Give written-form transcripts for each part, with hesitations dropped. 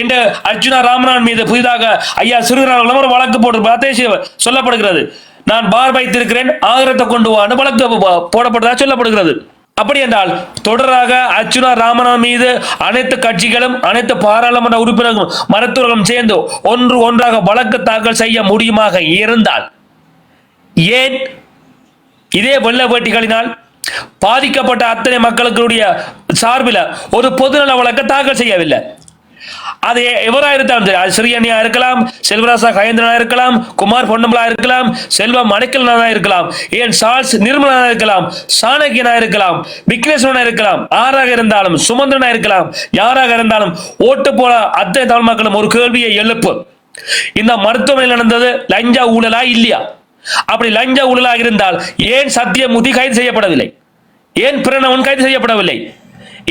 இன்று அர்ச்சுனா ராமநாதன் மீது புதிதாக ஐயா சிறுவர்கள் ஒரு வழக்கு போட்டு சொல்லப்படுகிறது. நான் பார் வைத்திருக்கிறேன், ஆகிரத்தை கொண்டு வான்னு வழக்கு போடப்பட்டதாக சொல்லப்படுகிறது. அப்படி என்றால் தொடராக அர்ச்சுனா ராமநாதன் மீது அனைத்து கட்சிகளும் அனைத்து பாராளுமன்ற உறுப்பினர்களும் மருத்துவர்களும் சேர்ந்து ஒன்றாக வழக்கு தாக்கல் செய்ய முடியுமாக இருந்தால் ஏன் இதே வெள்ள வேட்டிகளினால் பாதிக்கப்பட்ட அத்தனை மக்களுடைய சார்பில் ஒரு பொதுநல வழக்கு தாக்கல் செய்யவில்லை? அது எவராக இருந்தாலும் சரி, அது சிறியனியா இருக்கலாம், செல்வராசா கயேந்திரனா இருக்கலாம், குமார் பொன்னம்பலா இருக்கலாம், செல்வம் மணிக்கலனா இருக்கலாம், ஏன் சார்ஸ் நிர்மலா இருக்கலாம், சாணக்கியனா இருக்கலாம், விக்னேஸ்வரனா இருக்கலாம், ஆறாக இருந்தாலும் சுமந்திரனா இருக்கலாம், யாராக இருந்தாலும் ஓட்டு போல அத்தனை தமிழ் மக்களும் ஒரு கேள்வியை எழுப்பு. இந்த மருத்துவமனையில் நடந்தது லஞ்ச ஊழலா இல்லையா? அப்படி லஞ்ச ஊழலாக இருந்தால் ஏன் சத்தியமூர்த்தி கைது செய்யப்படவில்லை? ஏன் பிரணவன் கைது செய்யப்படவில்லை?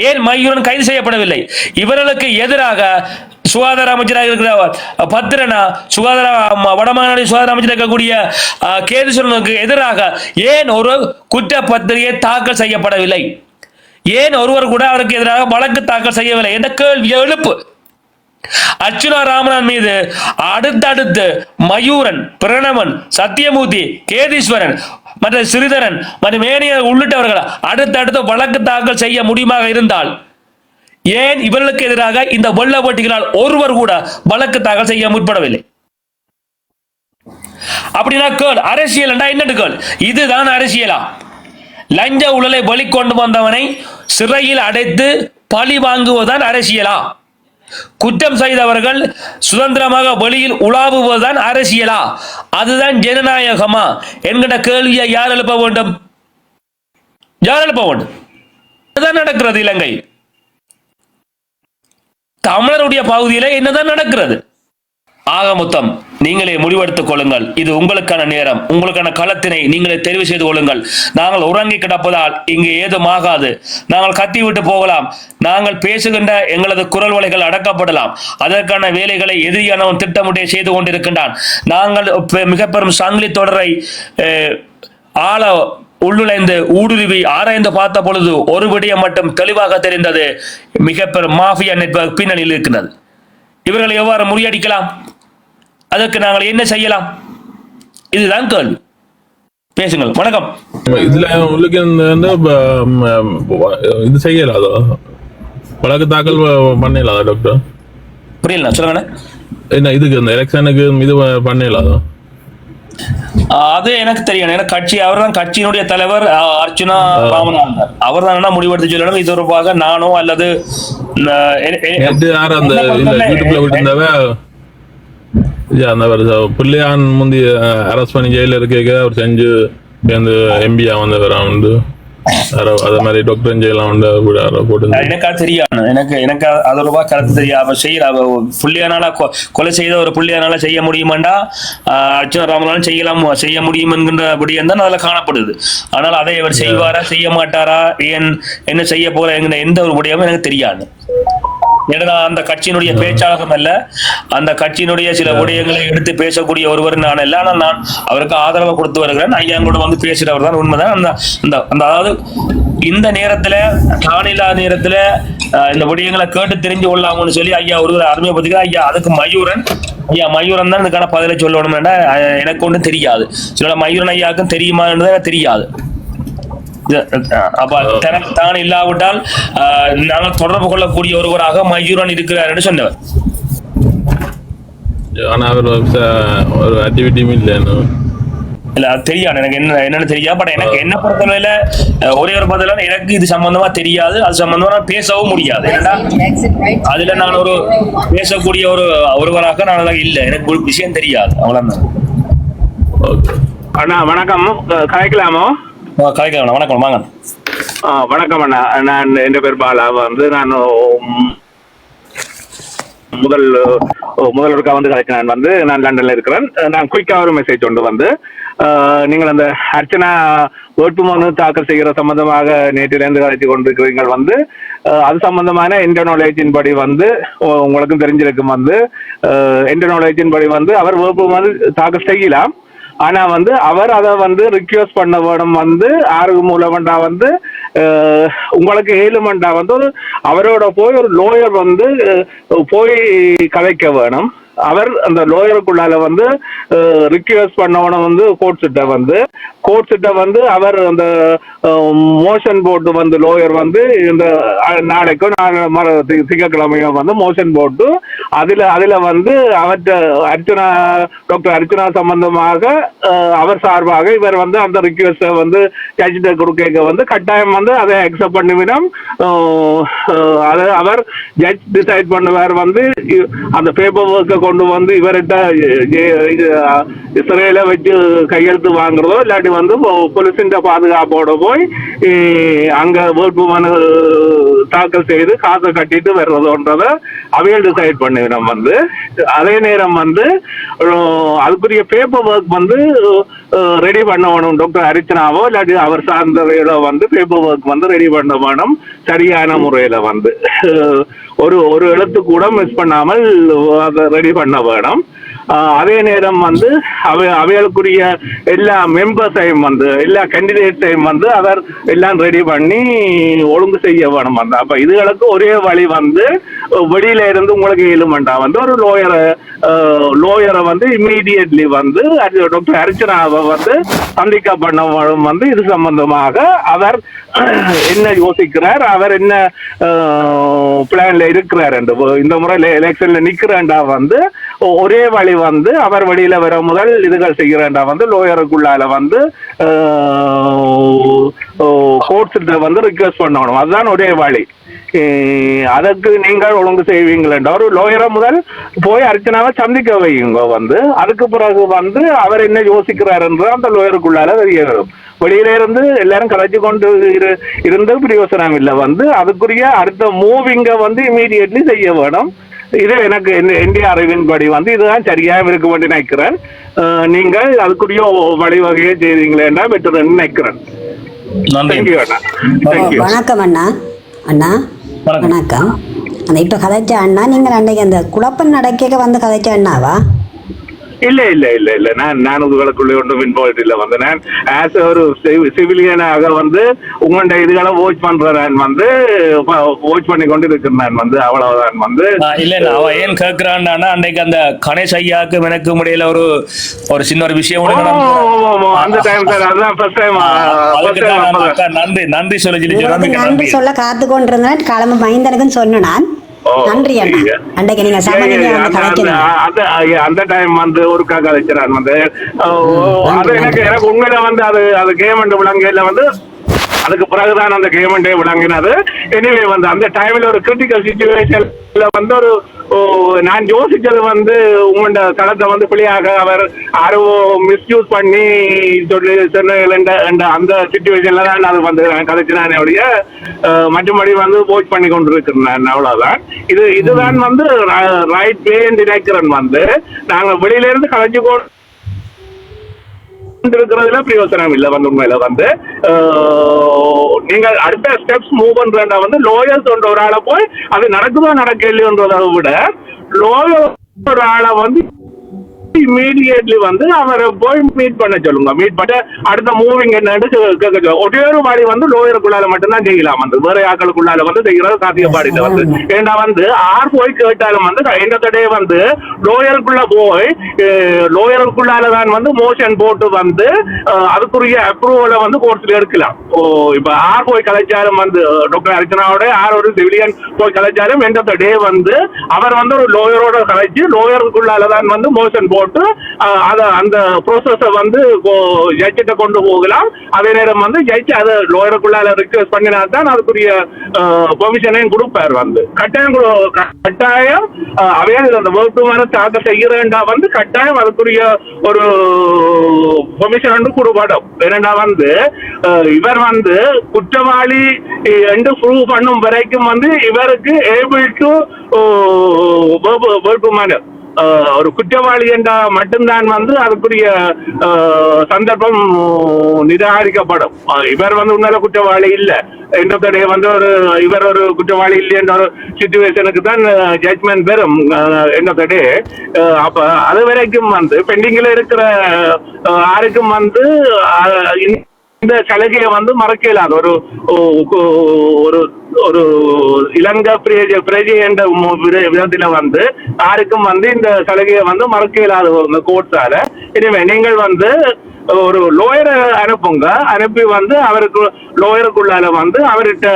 ஏன் மையூரன் கைது செய்யப்படவில்லை? இவர்களுக்கு எதிராக சுகாதார அமைச்சராக இருக்கிற பத்திரனா, வடமாநில சுகாதார அமைச்சராக இருக்கக்கூடிய கேதீஸ்வரனுக்கு எதிராக ஏன் ஒரு குற்றப்பத்திரிகை தாக்கல் செய்யப்படவில்லை? ஏன் ஒருவர் கூட அவருக்கு எதிராக வழக்கு தாக்கல் செய்யவில்லை என்ற கேள்வியை எழுப்பு. அர்ச்சுனா ராமநாதன் மீது அடுத்தடுத்து மயூரன், பிரணவன், சத்தியமூர்த்தி, கேதீஸ்வரன் மற்ற சிறிதரன் மற்றும் மேனியர் உள்ளிட்டவர்கள் அடுத்தடுத்து வழக்கு தாக்கல் செய்ய முடியுமாக இருந்தால் ஏன் இவர்களுக்கு எதிராக இந்த வெள்ள வேட்டிகளால் ஒருவர் கூட வழக்கு தாக்கல் செய்ய முற்படவில்லை? அப்படின்னா கேள் அரசியல் என்ன கேள்? இதுதான் அரசியலா? லஞ்ச ஊழலை வெளிக்கொண்டு வந்தவனை சிறையில் அடைத்து பழி வாங்குவதுதான் அரசியலா? குற்றம் செய்தவர்கள் சுதந்திரமாக வெளியில் உலாவுவதுதான் அரசியலா? அதுதான் ஜனநாயகமா என்கிற கேள்வியை யார் எழுப்ப வேண்டும்? யார் எழுப்ப வேண்டும்? அதுதான் நடக்கிறது. இலங்கை தமிழருடைய பகுதியில் என்னதான் நடக்கிறது? ஆக மொத்தம் நீங்களே முடிவெடுத்துக் கொள்ளுங்கள். இது உங்களுக்கான நேரம், உங்களுக்கான களத்தினை நீங்களே தெரிவு செய்து கொள்ளுங்கள். நாங்கள் உறங்கி கிடப்பதால் இங்கு ஏதும் ஆகாது. நாங்கள் கத்தி விட்டு போகலாம், நாங்கள் பேசுகின்ற எங்களது குரல் வலைகள் அடக்கப்படலாம். அதற்கான வேலைகளை எதிரியானவன் திட்டமிட்டே செய்து கொண்டிருக்கின்றான். நாங்கள் மிக பெரும் சங்கிலி தொடரை ஆழ உள்ளுழைந்து ஊடுருவி ஆராய்ந்து பார்த்த பொழுது ஒரு விடயம் மட்டும் தெளிவாக தெரிந்தது. மிக பெரும் மாஃபியா நெட்வொர்க் பின்னணியில் இருக்கின்றது. இவர்களை எவ்வாறு முறியடிக்கலாம்? அதற்கு நாங்கள் என்ன செய்யலாம்? இதுதான் கேள்வி. பேசுங்கள். வணக்கம். இதுல உங்களுக்கு இது செய்யலாதோ, வழக்கு தாக்கல் பண்ணலாதா டாக்டர்? புரியல, சொல்லுங்க. என்ன இதுக்கு இந்த எலெக்ஷனுக்கு இது பண்ணலாதோ? அது எனக்கு தெரியும். எனக்கு கட்சி அவர் தான் கட்சியினுடைய தலைவர் அர்ச்சுனா ராமநாதன். அவர் தான் முடிவெடுத்து சொல்லணும். இது தொடர்பாக நானோ அல்லது பிள்ளையான் முந்தி அரசு பண்ணி ஜெயில இருக்க அவர் செஞ்சு எம்பியா வந்தவர் அதே மாதிரி டாக்டர் ஜெயலாம் எனக்கு தெரியாது. எனக்கு அது ரூபா கருத்து தெரியாது. செய்யற புள்ளியானால கொலை செய்த ஒரு புள்ளியானால செய்ய முடியுமாண்டா அர்ச்சுனா ராமநாதன் செய்ய முடியும் என்கின்ற விடயம் தான் அதுல காணப்படுது. ஆனால் அதை அவர் செய்வாரா செய்ய மாட்டாரா, ஏன் என்ன செய்ய போற எந்த ஒரு விடயமும் எனக்கு தெரியாது. ஏன்னா அந்த கட்சியினுடைய பேச்சாளரும் அல்ல, அந்த கட்சியினுடைய சில விடயங்களை எடுத்து பேசக்கூடிய ஒருவர் நான் அல்ல. ஆனால் நான் அவருக்கு ஆதரவு கொடுத்து வருகிறேன். ஐயா கூட வந்து பேசுறவர் தான் உண்மைதான். அதாவது இந்த நேரத்துல காணில்லாத நேரத்துல இந்த விடயங்களை கேட்டு தெரிஞ்சு கொள்ளலாம்னு சொல்லி ஐயா ஒருவர் அருமைப்படுத்துகிறார். ஐயா அதுக்கு மயூரன் தான் இதுக்கான பதிலை சொல்லணும். எனக்கு ஒன்றும் தெரியாது. சில மயூரன் ஐயாவுக்கும் தெரியுமான்னு எனக்கு தெரியாது. அப்ப தனக்கு தான் இல்லாவிட்டால் நாங்கள் தொடர்பு கொள்ளக்கூடிய ஒருவராக மயூரன் இருக்கிறார் என்று சொன்னவர். ஒரு ஆக்டிவிட்டியும் இல்ல, அது தெரியாது. எனக்கு என்னன்னு தெரியாது. பட் எனக்கு என்ன பொறுத்தவரையில ஒரே ஒரு பதிலான எனக்கு இது சம்பந்தமா தெரியாது. அது சம்பந்தமா நான் பேசவும் முடியாது. ஏன்னா அதுல நான் ஒரு பேசக்கூடிய ஒருவராக நான் இல்லை. எனக்கு ஒரு விஷயம் தெரியாது. அவ்வளவுதான். அண்ணா வணக்கம், கலைக்கலாமோ? வணக்கம், வாங்க. வணக்கம் அண்ணா. நான் என் பேர் பாலா. நான் முதல்வருக்கா கலைக்கிறேன். நான் லண்டன்ல இருக்கிறேன். நான் குயிக்கா ஒரு மெசேஜ் கொண்டு நீங்கள் அந்த அர்ச்சனா வேட்புமனு தாக்கல் செய்கிற சம்பந்தமாக நேற்றிலிருந்து கலைத்து கொண்டிருக்கிறீர்கள். அது சம்பந்தமான எந்த நாலேஜின் படி உங்களுக்கும் தெரிஞ்சிருக்கும். எந்த நாலேஜின் படி அவர் வேட்புமனு தாக்கல் செய்யலாம். ஆனா அவர் அதை ரிக்வெஸ்ட் பண்ண வேணும். ஆறு மூலமண்டா உங்களுக்கு ஏழுமண்டா வந்து ஒரு அவரோட போய் ஒரு லோயர் வந்து போய் கதைக்க வேணும். அவர் அந்த லோயருக்குள்ளால வந்து ரிக்வெஸ்ட் பண்ணவன வந்து கோர்ட்ஸிட்ட வந்து அவர் அந்த மோஷன் போட்டு வந்து லோயர் வந்து இந்த நாளைக்கும் திங்கட்கிழமையும் வந்து மோஷன் போட்டு அதுல வந்து அவர்கிட்ட டாக்டர் அர்ச்சனா சம்பந்தமாக அவர் சார்பாக இவர் வந்து அந்த ரிக்வெஸ்ட வந்து ஜட்ஜிட்ட கொடுக்க வந்து கட்டாயம் வந்து அதை அக்செப்ட் பண்ணிவிடும். அதை அவர் ஜட்ஜ் டிசைட் பண்ணுவார் வந்து அந்த பேப்பர் ஒர்க்கை கொண்டு வந்து இவர்கிட்ட சிறையில வச்சு கையெழுத்து வாங்குறதோ இல்லாட்டி வந்து போலீஸின் பாதுகாப்போட போய் அங்க வேட்புமனு தாக்கல் செய்து காசை கட்டிட்டு வர்றதோன்றத அவையில் டிசைட் பண்ணிவிடும் வந்து. அதே நேரம் வந்து அதுக்குரிய பேப்பர் ஒர்க் வந்து ரெடி பண்ண வேணும். டாக்டர் அர்ச்சனாவோ இல்லாட்டி அவர் சார்ந்தவையில வந்து பேப்பர் ஒர்க் வந்து ரெடி பண்ண வேணும் சரியான முறையில வந்து. ஒரு எழுத்து கூட மிஸ் பண்ணாமல் அதை ரெடி பண்ண வேணும். அதே நேரம் வந்து அவைகளுக்குரிய எல்லா மெம்பர்ஸையும் வந்து எல்லா கேண்டிடேட்ஸையும் வந்து அவர் எல்லாம் ரெடி பண்ணி ஒழுங்கு செய்ய வேணும் வந்து. அப்ப இதுகளுக்கு ஒரே வழி வந்து வெளியில இருந்து உங்களுக்கு ஏழுமண்டா வந்து ஒரு லோயரை வந்து இம்மீடியட்லி வந்து டாக்டர் அர்ச்சனாவை வந்து சந்திக்க பண்ண வந்து இது சம்பந்தமாக அவர் என்ன யோசிக்கிறார், அவர் என்ன பிளான்ல இருக்கிறார் என்று இந்த முறை எலெக்ஷன்ல நிக்கிறேன்டா வந்து ஒரே வழி வந்து அவர் வெளியில வர முதல் இதுகள் செய்கிறேன்டா வந்து லோயருக்குள்ளால வந்து கோர்ட்ஸ்கிட்ட வந்து ரிக்வெஸ்ட் பண்ணணும். அதுதான் ஒரே வழி. அதற்கு நீங்கள் ஒழுங்கு செய்வீங்களா ஒரு லோயரை முதல் போய் அர்ச்சனாவை சந்திக்க வையுங்க வந்து. அதுக்கு பிறகு வந்து அவர் என்ன யோசிக்கிறார் என்று அந்த லோயருக்குள்ளால தெரிய வரும். வெளியில இருந்து எல்லாரும் கலைச்சு கொண்டு இருந்து பிரயோசனம் இல்லை வந்து. அதுக்குரிய அடுத்த மூவிங்க வந்து இமீடியட்லி செய்ய வேணும். இது எனக்கு என்னுடைய அறிவின்படி வந்து இதுதான் சரியாக இருக்க வேண்டி நினைக்கிறேன். நீங்கள் அதுக்குரிய வழிவகையை செய்தீங்களேன்னா பெற்று நினைக்கிறேன். வணக்கம் அண்ணா. அண்ணா வணக்கம். அந்த இப்ப கதைச்ச அண்ணா நீங்கள் அன்னைக்கு அந்த குழப்பம் நடக்க வந்து கதைச்ச அண்ணாவா? இல்ல இல்ல இல்ல இல்ல நான் இதுகளுக்குள்ளே ஒன்றும் இன்வால்வ் இல்லை வந்து. நான் ஆஸ் ஒரு சிவிலியனாக வந்து உங்கள்ட இதுகளை வாட்ச் பண்றேன் வந்து வாட்ச் பண்ணி கொண்டு இருக்கிறேன் வந்து. அவ்வளவுதான் வந்து. இல்ல அவ ஏன் கேட்கிறான்னா அன்னைக்கு அந்த கணேஷ் ஐயாவுக்கு எனக்கு முடியல ஒரு சின்ன ஒரு விஷயம் அந்த டைம் சார் அதுதான் ஃபர்ஸ்ட் டைம். நன்றி சொல்ல காத்து கொண்டிருந்தேன் கிளம்பு மைந்தனுக்குன்னு சொன்னான். நன்றி அண்ணா. அன்றைக்கு நீங்க அந்த டைம் வந்து ஒரு கலைச்சரான் வந்து அது எனக்கு உண்மையில வந்து அது கேமெண்ட் விளங்கையில வந்து அதுக்கு பிறகுதான் அந்த கேமெண்டே விளங்கினது. எனிவே வந்து அந்த டைம்ல ஒரு கிரிட்டிக்கல் சிச்சுவேஷன்ல வந்து ஒரு நான் யோசிச்சது வந்து உங்களோட தளத்தை வந்து பிள்ளையாக அவர் யாரோ மிஸ்யூஸ் பண்ணி சொல்லி சொன்ன அந்த சிச்சுவேஷன்ல தான் அது வந்து கதைச்சினானே ஒழிய மற்றபடி வந்து வாட்ச் பண்ணி கொண்டு இருக்கிறேன். அவ்வளவுதான். இதுதான் வந்து ரைட் வே நினைக்கிறேன் வந்து. நாங்க வெளியில இருந்து கலைச்சு இருக்கிறதுல பிரயோசனம் இல்லை வந்து. உண்மையில வந்து நீங்கள் அடுத்த ஸ்டெப்ஸ் மூவ் பண்றா வந்து லோயர்ஸ் ஒரு ஆளை போய் அது நடக்குதோ நடக்கலையோன்றதை விட லோயர் ஒரு ஆளை வந்து இமீடியட்லி வந்து அவரை போய் மீட் பண்ண சொல்லுங்க. மீட் பண்ண அடுத்த மூவிங் என்னன்னு கேட்க சொல்லுங்க. ஒரே ஒரு வழி வந்து லோயருக்குள்ளால மட்டும்தான் செய்யலாம் வந்து. வேற ஆக்களுக்குள்ளால வந்து செய்யறது சாத்தியப்பாடிட்டு வந்து. ஏன்னா வந்து ஆர் போய் கேட்டாலும் வந்து எண்டே வந்து லோயருக்குள்ள போய் லோயருக்குள்ளாலதான் வந்து மோஷன் போட்டு வந்து அதுக்குரிய அப்ரூவலை வந்து கோர்ட்ல எடுக்கலாம். இப்ப ஆர் போய் கலைச்சாலும் வந்து டாக்டர் அர்ச்சனாவோட ஆர் ஒரு சிவிலியன் போய் கலைச்சாலும் எண்டே வந்து அவர் வந்து ஒரு லோயரோட கலைச்சு லோயருக்குள்ளாலதான் வந்து மோஷன் போட்டு அந்த ப்ரோசஸ வந்து ஜட்ஜிட்ட கொண்டு போகலாம். அதே நேரம் வந்து ஜட்ஜ் அதை லோயருக்குள்ளால ரிக்வெஸ்ட் பண்ணினா தான் அதுக்குரிய பெர்மிஷனையும் கொடுப்பார் வந்து. கட்டாயம் அவையால் அந்த வேட்புமனு தாக்கல் செய்யறா வந்து கட்டாயம் அதுக்குரிய ஒரு பெர்மிஷன் வந்து கொடுப்படும். ஏன்னா வந்து இவர் வந்து குற்றவாளி என்று ப்ரூவ் பண்ணும் வரைக்கும் வந்து இவருக்கு ஏபிள் டு வேட்புமனு ஒரு குற்றவாளி என்றா மட்டும்தான் வந்து அதுக்குரிய சந்தர்ப்பம் நிராகரிக்கப்படும். இவர் வந்து உண்மையில குற்றவாளி இல்லை என்றே வந்து இவர் ஒரு குற்றவாளி இல்லை என்ற ஒரு சிச்சுவேஷனுக்கு தான் ஜட்மெண்ட் பெறும் என்னதே. அப்ப அது வரைக்கும் வந்து பெண்டிங்ல இருக்கிற யாருக்கும் வந்து இந்த சலுகையை வந்து மறக்க இயலாது. ஒரு ஒரு ஒரு இலங்கை பிரஜை என்ற விதத்துல வந்து யாருக்கும் வந்து இந்த சலுகையை வந்து மறக்க இயலாத இந்த கோர்ட்ஸால. எனவே நீங்கள் வந்து ஒரு லோயரை அனுப்புங்க, அனுப்பி வந்து அவருக்கு லோயருக்குள்ளால வந்து அவர்கிட்ட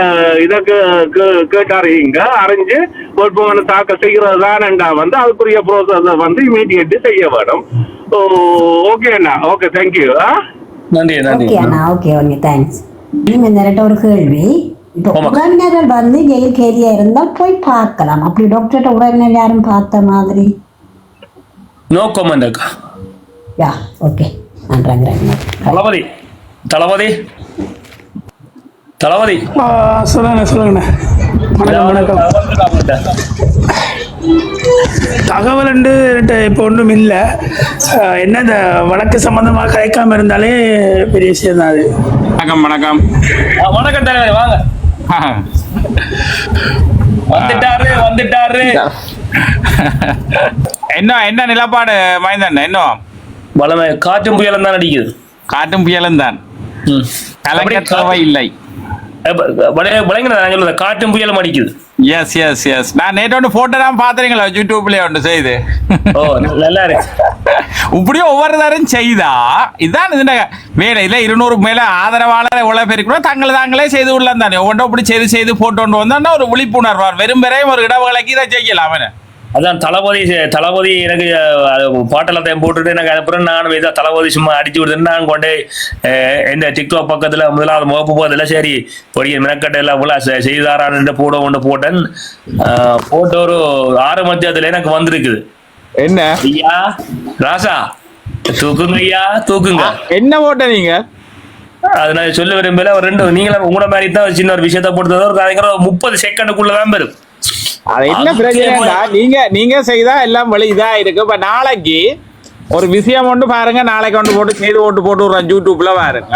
இதற்கு கேட்டறியுங்க, அறிஞ்சு வேட்புமனு தாக்கல் செய்கிறதான்டா வந்து அதுக்குரிய ப்ரோசஸை வந்து இமீடியட் செய்ய வேணும். ஓகே அண்ணா, ஓகே, தேங்க்யூ. நன்றி நன்றி. ஓகே அண்ணா, ஓகே ஓகே, தேங்க்ஸ். நீங்க நேரட்ட ஒரு கேள்வி, இப்போ உறவினர்கள் வந்து ஜெயில் கேரியா இருந்தால் போய் பார்க்கலாம், அப்படி டாக்டர்கிட்ட உறவினர் யாரும் பார்த்த மாதிரி? நோ கமெண்ட் அக்கா. யா, ஓகே, நன்றாங்க. தளபதி தளபதி தளபதி சொல்லுங்கண்ணே. வணக்கம். தகவல் இப்போ ஒன்றும் இல்லை. என்ன இந்த வழக்கு சம்பந்தமாக கலைக்காம இருந்தாலே பெரிய விஷயம் தான் அது. வணக்கம் வணக்கம் வணக்கம் தலைவர், வாங்க. வந்துட்டாரு. என்ன நிலப்பாடு மைந்தன்? என்ன வளமை காற்றும் புயலும் தான் அடிக்குது. காட்டும் புயலும் தான் தேவை இல்லை. காற்றும் புயலும் அடிக்குது. எஸ் எஸ் எஸ் நான் நேற்று ஒன்று போட்டோ தான் பாத்துறீங்களா யூடியூப்ல ஒன்று செய்து. ஓ நல்லா இருக்கு. இப்படியும் ஒவ்வொரு தரம் செய்தா இதான் இதுல வேலை இல்லை. 200 மேல ஆதரவாளர் எவ்வளவு பேருக்கணும் தாங்களே செய்து உள்ளான் தானே. ஒவ்வொன்றும் இப்படி செய்து போட்டு வந்தா ஒரு விழிப்புணர்வு வெறும் பெறையும் ஒரு இடவேளைக்கு இதை செய்யலாம் அவனை. அதான் தளபதி எனக்கு பாட்டெல்லாம் போட்டுட்டு எனக்கு அதுக்கப்புறம் நான் இதாக தளபதி சும்மா அடிச்சு விடுதுன்னு நான் கொண்டே இந்த டிக்டாக் பக்கத்தில் முதலாவது முகப்பு போதில் சரி பொடிய மினக்கட்டை எல்லாம் போல செய்தாரான்னு போட்டேன். போட்டு ஒரு 6 மத்தியத்தில் எனக்கு வந்திருக்குது. என்ன ஐயா ராசா தூக்குங்க ஐயா, தூக்குங்க. என்ன போட்ட நீங்க? அது நான் சொல்ல விரும்பல. ஒரு 2 நீங்களும் உங்கள மாதிரி தான் சின்ன ஒரு விஷயத்த போட்டது ஒரு 30 செகண்டுக்குள்ளதான் வரும். அது என்ன பிரச்சனைடா, நீங்க செய்தா எல்லாம் வழி இதா இருக்கு. இப்ப நாளைக்கு ஒரு விஷயம் ஒன்று பாருங்க, நாளைக்கு ஒன்று போட்டு செய்து போட்டு விடுறேன் யூடியூப்ல பாருங்க.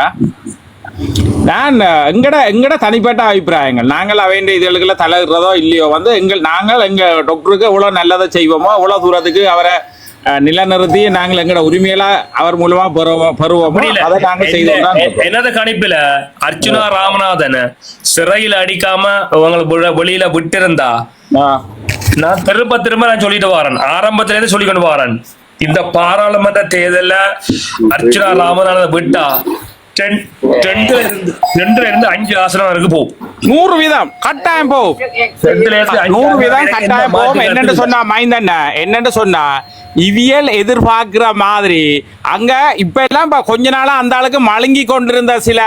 நான் எங்கட தனிப்பட்ட அபிப்பிராயங்கள், நாங்கள் வேண்டிய இதுகளுக்குள்ள தலையிடுறதோ இல்லையோ வந்து நாங்கள் எங்க டாக்டருக்கு எவ்வளவு நல்லதை செய்வோமோ அவ்வளவு தூரத்துக்கு அவரை நிலநிறுத்தி நாங்கள் எங்கட உரிமையெல்லாம் அவர் மூலமா பெறுவோம். அதை நாங்கள் செய்தோம். என்னது கணிப்பில அர்ச்சுனா ராமநாதன் சிறையில் அடிக்காம உங்களுக்கு வெளியில விட்டு இருந்தா நான் திரும்ப நான் சொல்லிட்டு வரேன். ஆரம்பத்துல இருந்து சொல்லிக்கொண்டு வரேன். இந்த பாராளுமன்ற தேர்தல அர்ச்சுனா ராமநாதன் விட்டா 2 இருந்து 5 ஆசனம் வரைக்கும் போகும். 100% கட்டாயம் போகும். 100% கட்டாயம் போகும். என்னன்னு சொன்னா மைந்தன், என்னன்னு சொன்னா இவியல் எதிர்பார்க்கிற மாதிரி அங்க இப்ப எல்லாம் கொஞ்ச நாளா அந்த ஆளுக்கு மழுங்கி கொண்டிருந்த சில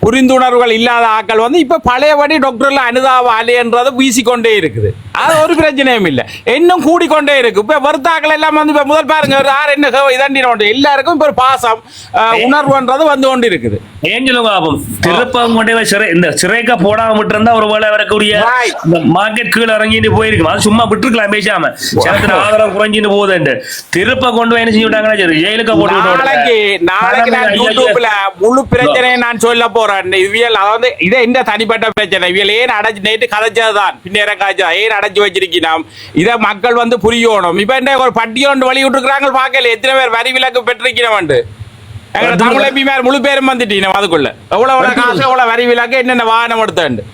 புரிந்துணர்வுகள் இல்லாத ஆக்கள் வந்து இப்ப பழையபடி டாக்டர்ல அனுதாப அலையன்றது வீசிக்கொண்டே இருக்குது. அது ஒரு பிரச்சனையும் இல்லை, இன்னும் கூடிக்கொண்டே இருக்கு. இப்ப வருத்தாக்கள் எல்லாம் வந்து இப்ப முதல் பாருங்க என்ன இதாண்டி எல்லாருக்கும் இப்ப பாசம் உணர்வுன்றது வந்து கொண்டு இருக்குது. இந்த சிறைக்க போடாம விட்டு இருந்தா ஒரு வேலை வரக்கூடிய மார்க்கெட் கீழே இறங்கிட்டு போயிருக்கும். அது சும்மா விட்டுருக்கலாம் பேசாம ஆதரவு குறைஞ்சிட்டு போகுது. திருப்ப கொண்டு போய் என்ன செஞ்சுட்டாங்கன்னா சரி ஜெயிலுக்கு போட்டு நாளைக்கு நான் யூடியூப்ல முழு பிரச்சனையை நான் சொல்ல போறேன். இவியல் அதாவது இதை இந்த தனிப்பட்ட பிரச்சனை இவியல் ஏன் அடைச்சு நேற்று கதைச்சதுதான் பின்னேற காய்ச்சா ஏன் அடைச்சு வச்சிருக்கோம். இதை மக்கள் வந்து புரியணும். இப்ப என்ன ஒரு பட்டியல் வழி விட்டுருக்காங்க பார்க்கல எத்தனை பேர் வரி விலக்கு பெற்றிருக்கிறோம். தமிழ் எம்பி மேல முழு பேரும் வந்துட்டீங்க. அதுக்குள்ள எவ்வளவு காசு எவ்வளவு வரி விலக்கு என்னென்ன வாகனம் எடுத்தாண்டு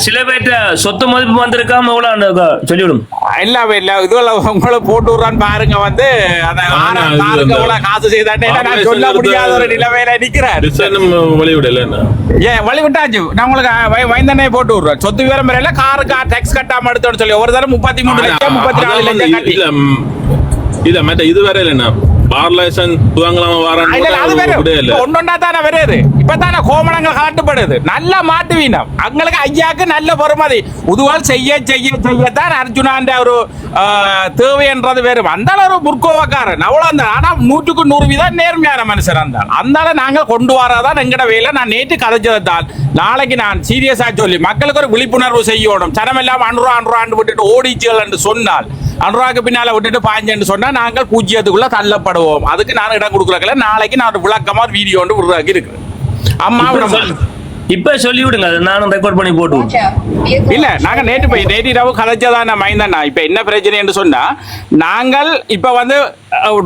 சில பேர்ட்ட சொத்து மதிப்பு வந்திருக்காம எவ்வளவு சொல்லிவிடும். எல்லாமே இல்ல இதுல உங்களை போட்டு விடுறான்னு பாருங்க. வந்து காசு செய்தாண்டே சொல்ல முடியாத ஒரு நிலைமையில நிக்கிறார். வழிவிட்டாச்சு நான் உங்களுக்கு வைந்தனே போட்டு விடுறேன். சொத்து விவரம் வரையில காருக்கு டேக்ஸ் கட்டாம எடுத்தோன்னு சொல்லி ஒரு தரம் 33 லட்சம் 34 லட்சம் கட்டி இல்ல மற்ற இது வேற இல்லைன்னா பார் லைசன்ஸ் புதங்களாம ஒன்னொன்னா தானே வருது. இப்பதானே கோமணங்கள் காட்டுப்படுது. நல்ல மாட்டு வீணம் அங்களுக்கு ஐயாக்கு நல்ல பொறுமதி உதுவால் செய்யத்தான் அர்ஜுனாண்ட ஒரு தேவைன்றது வேறு. அந்த ஒரு முற்கோவக்காரன் அவ்வளவு. ஆனா 100க்கு 100% நேர்மையான மனுஷன் அந்த நாங்கள் கொண்டு வரதான் எங்கட வேலை. நான் நேற்று கதைச்சதான் நாளைக்கு நான் சீரியஸா சொல்லி மக்களுக்கு ஒரு விழிப்புணர்வு செய்யணும். சனம் எல்லாம் அன்றாண்டு விட்டுட்டு ஓடிச்சுகள் என்று சொன்னால் அன்றாக்கு பின்னால விட்டுட்டு பாய்ஞ்சு சொன்னா நாங்கள் 0க்குள்ள தள்ளப்படுவோம். அதுக்கு நான் இடம் கொடுக்கல. நாளைக்கு நான் ஒரு விளக்கமா வீடியோ ஒன்று உருவாக்கி இருக்கு. அம்மா இப்ப சொல்லி விடுங்க, நானும் ரெக்கார்ட் பண்ணி போட்டு. இல்ல நாங்க நேற்று இரவு கதைச்சதான் மைந்தண்ணா. இப்ப என்ன பிரச்சனை என்று சொன்னா நாங்கள் இப்ப வந்து